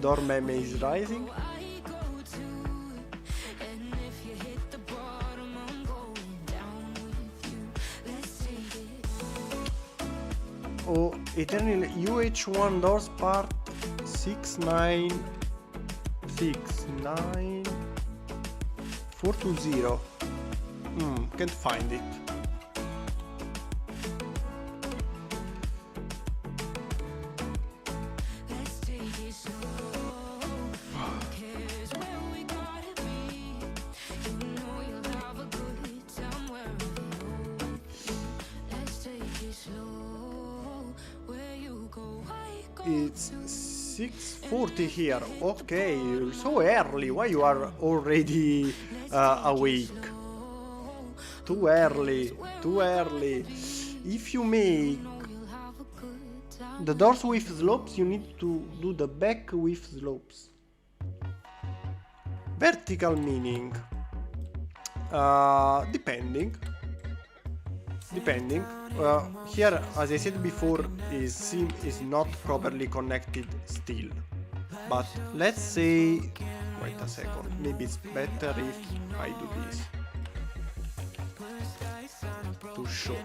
Dormeme is rising. Oh, Eternal UH1 doors part 6969420. Can't find it. It's 6:40 here. Okay, so early. Why you are already awake? Too early. Too early. If you make the doors with slopes, you need to do the back with slopes. Vertical meaning. Depending. Here, as I said before, is not properly connected still. But let's say, wait a second, maybe it's better if I do this to show.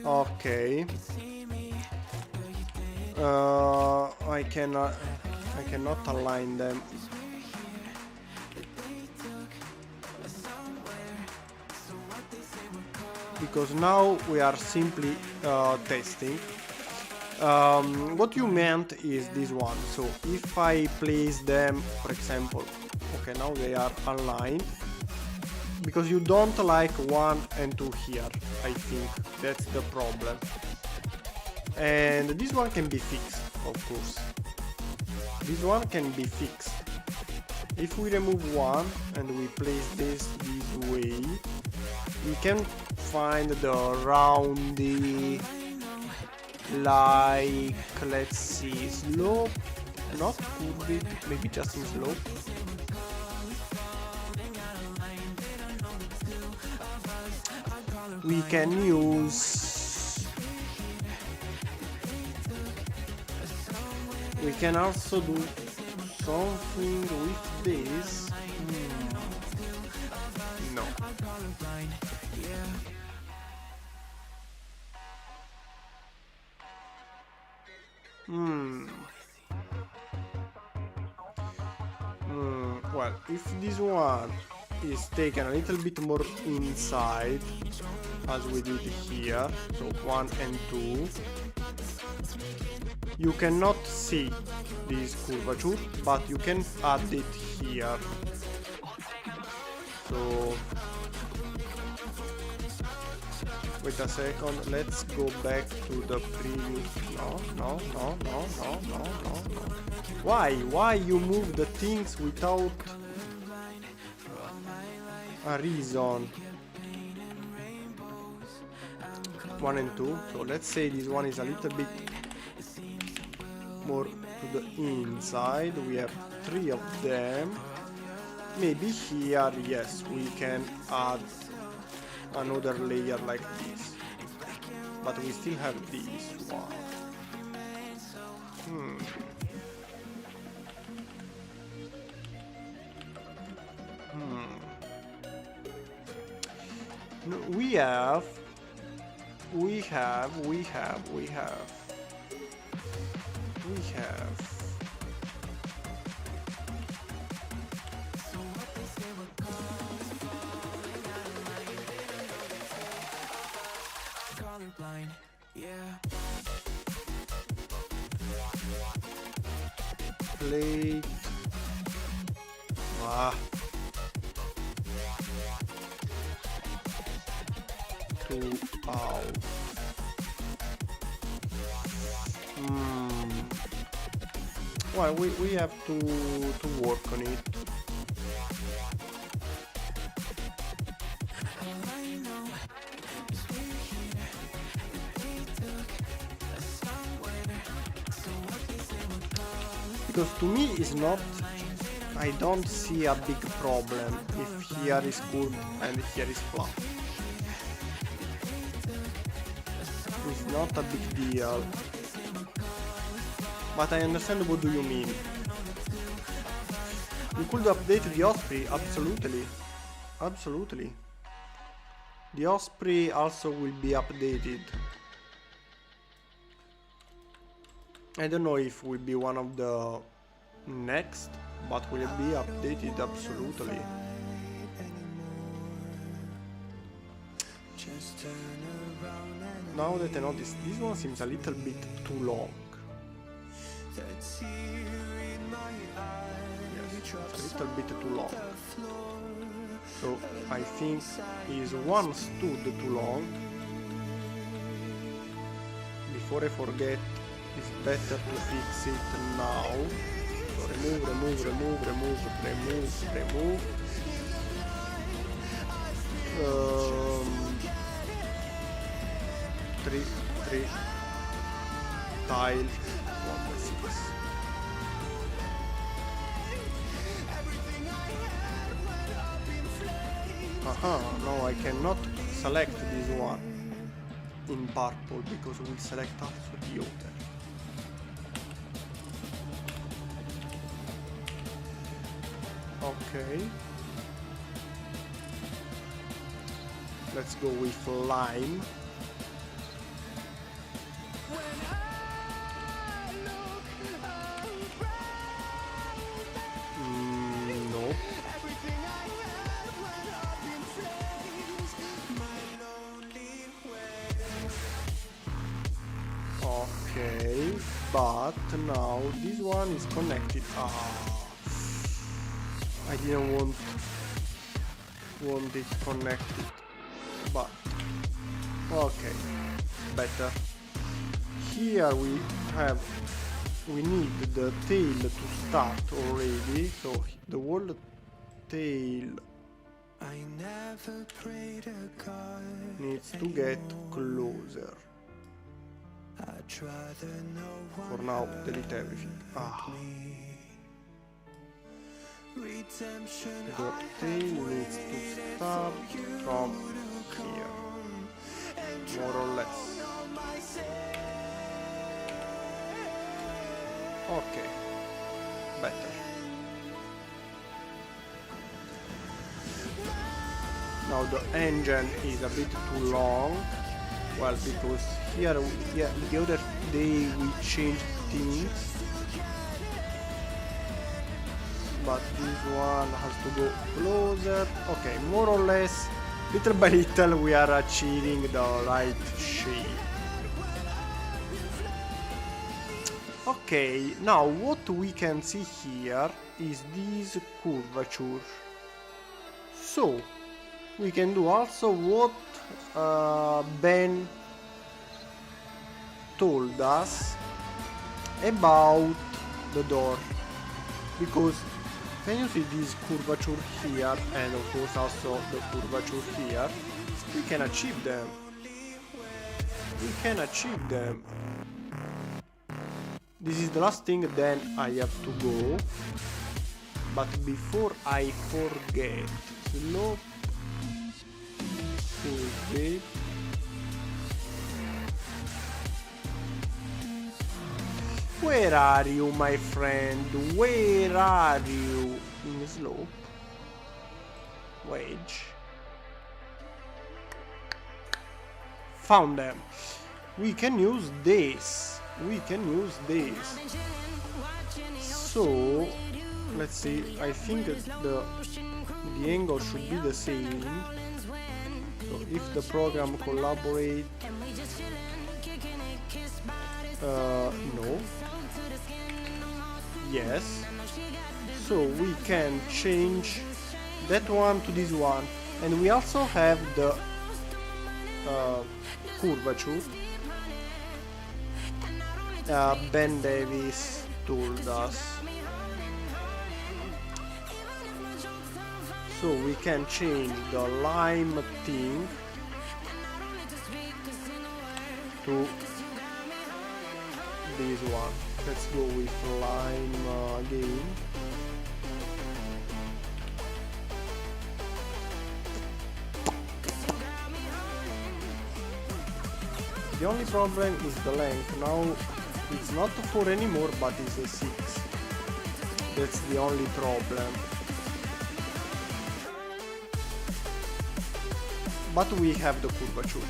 Okay. I cannot align them. Because now we are simply testing. What you meant is this one. So if I place them, for example, okay, now they are aligned. Because you don't like 1 and 2 here, I think that's the problem. And this one can be fixed, of course. This one can be fixed. If we remove one and we place this way, we can find the roundy, like, let's see, slope, not curvy, maybe just in slope. We can also do something with this. No. Well, if this one is taken a little bit more inside, as we did here, so 1 and 2, you cannot see this curvature, but you can add it here. So wait a second, let's go back to the previous. No. Why you move the things without a reason? 1 and 2. So let's say this one is a little bit more to the inside. We have 3 of them. Maybe here, yes, we can add another layer like this. But we still have this one. No, we have plate. Ah. Two out. Well, we have to work on it. Because to me it's not, I don't see a big problem if here is curved and here is flat. It's not a big deal. But I understand what do you mean. You could update the Osprey, absolutely. Absolutely. The Osprey also will be updated. I don't know if will be one of the next, but will it be updated absolutely. Now that I notice, this one seems a little bit too long. Yes, it's a little bit too long. So I think is one stood too long. Before I forget, it's better to fix it now. So remove. 3 tile 1/6. No, I cannot select this one in purple because we select also the other. Okay. Let's go with lime. No. Okay, but now this one is connected. I didn't want it connected, but okay, better. Here we need the tail to start already, so the whole tail needs to get closer. For now, delete everything. The tail needs to start from here, more or less. Okay, better. Now the engine is a bit too long. Well, because here, the other day we changed things. But this one has to go closer. Okay, more or less, little by little we are achieving the right shape. Okay, now what we can see here is this curvature. So, we can do also what Ben told us about the door. Because can you see this curvature here and of course also the curvature here? We can achieve them. We can achieve them. This is the last thing, then I have to go. But before I forget, slope curve. Where are you, my friend? Where are you? In slope. Wedge. Found them. We can use this. We can use this. So let's see. I think that the angle should be the same. So if the program collaborate, no. Yes. So we can change that one to this one, and we also have the curvature. Ben Davis told us. So we can change the lime thing to this one. Let's go with lime again. The only problem is the length. Now it's not 4 anymore, but it's a 6. That's the only problem. But we have the curvature.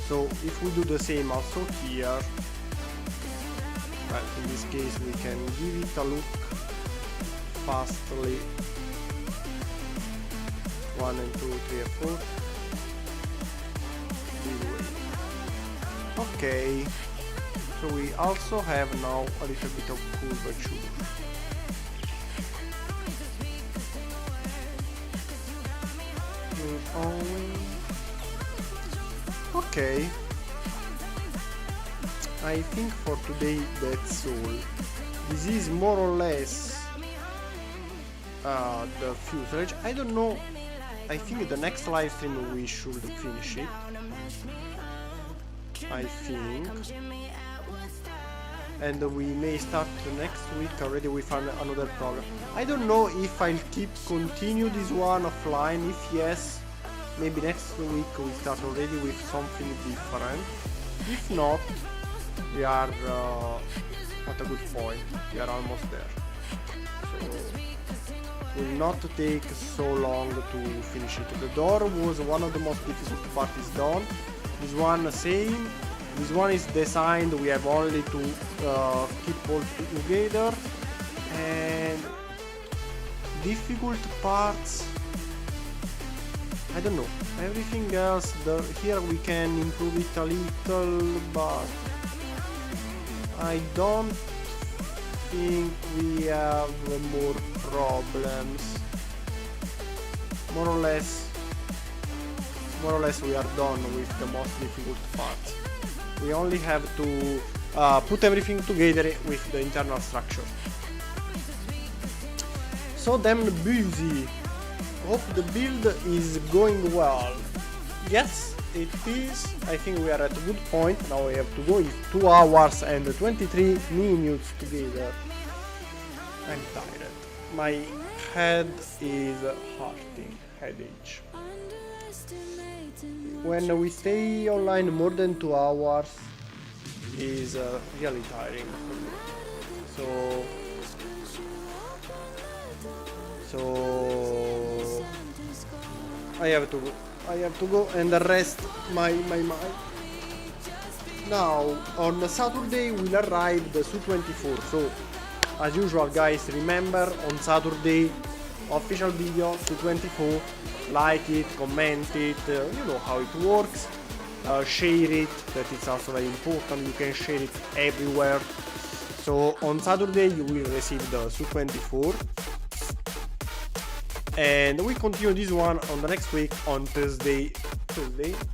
So if we do the same also here, well, in this case we can give it a look fastly. 1 and 2, 3 and 4. This way. Okay. So we also have now a little bit of curvature. Okay, I think for today that's all. This is more or less the fuselage. I don't know, I think the next live stream we should finish it. I think. And we may start the next week already with another program. I don't know if I'll continue this one offline. If yes, maybe next week we start already with something different. If not, we are at a good point. We are almost there. So it will not take so long to finish it. The door was one of the most difficult parts done. This one same. This one is designed, we have only to keep all together, and difficult parts, I don't know. Everything else, here we can improve it a little, but I don't think we have more problems. More or less we are done with the most difficult parts. We only have to put everything together with the internal structure. So damn busy. Hope the build is going well. Yes, it is. I think we are at a good point. Now we have to go in 2 hours and 23 minutes together. I'm tired. My head is hurting. Headache. When we stay online more than 2 hours is really tiring for me. So I have to go and rest my mind. Now on Saturday will arrive the Su-24. So as usual guys, remember on Saturday official video Su-24. Like it, comment it, you know how it works, share it, that is also very important, you can share it everywhere. So on Saturday you will receive the Su-24, and we continue this one on the next week on Thursday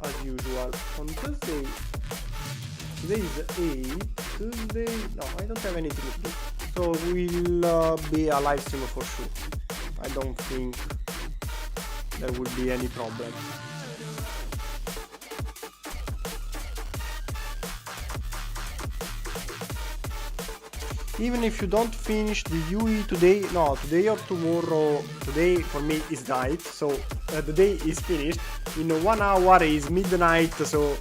as usual. On Thursday, today is 8, Tuesday, no, I don't have anything to do, so will be a live stream for sure. I don't think there will be any problem. Even if you don't finish the Huey today or tomorrow, today for me is night, so the day is finished. In 1 hour is midnight, so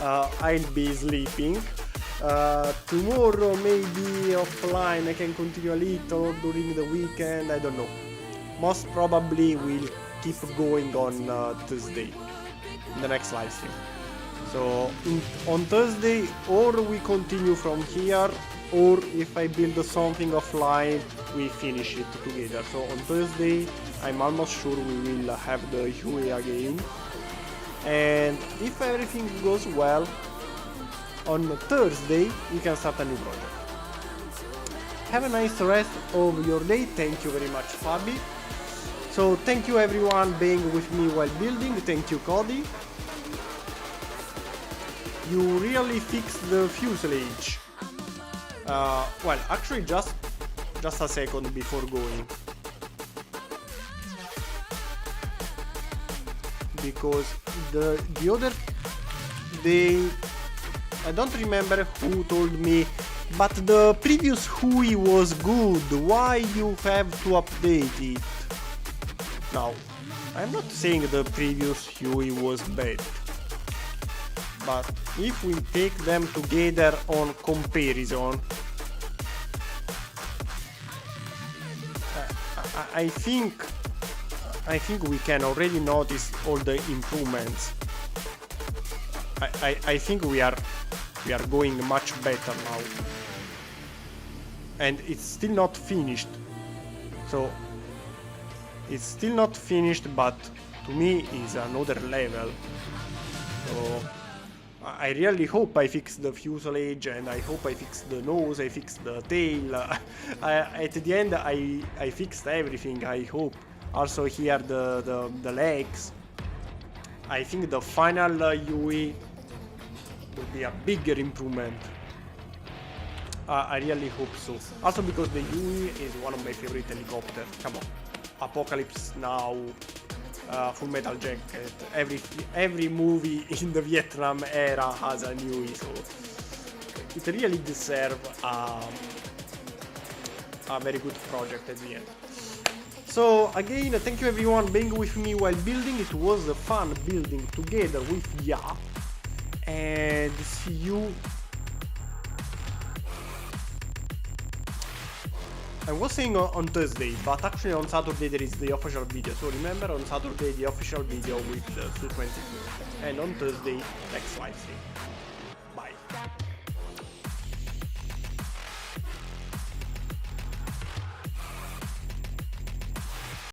I'll be sleeping. Tomorrow maybe offline I can continue a little during the weekend, I don't know. Most probably we'll keep going on Thursday, the next live stream. So on Thursday, or we continue from here, or if I build something offline, we finish it together. So on Thursday, I'm almost sure we will have the Huey again. And if everything goes well, on Thursday we can start a new project. have a nice rest of your day. Thank you very much, Fabi. So thank you everyone being with me while building. Thank you, Cody. You really fixed the fuselage. Well, actually just a second before going. Because the other day, I don't remember who told me, but the previous Huey was good, why you have to update it? Now, I'm not saying the previous Huey was bad, but if we take them together on comparison, I think we can already notice all the improvements. I think we are going much better now, and it's still not finished. So it's still not finished, but to me is another level. So I really hope I fixed the fuselage, and I hope I fixed the nose, I fixed the tail. At the end I fixed everything, I hope. Also here the legs. I think the final Huey will be a bigger improvement. I really hope so. Also because the Huey is one of my favorite helicopters. Come on. Apocalypse Now, Full Metal Jacket, every movie in the Vietnam era has a Huey, so it really deserves a very good project at the end. So again, thank you everyone being with me while building. It was fun building together with Ya, and see you. I was saying on Thursday, but actually on Saturday there is the official video. So remember, on Saturday the official video with the Su-22, and on Thursday next live stream.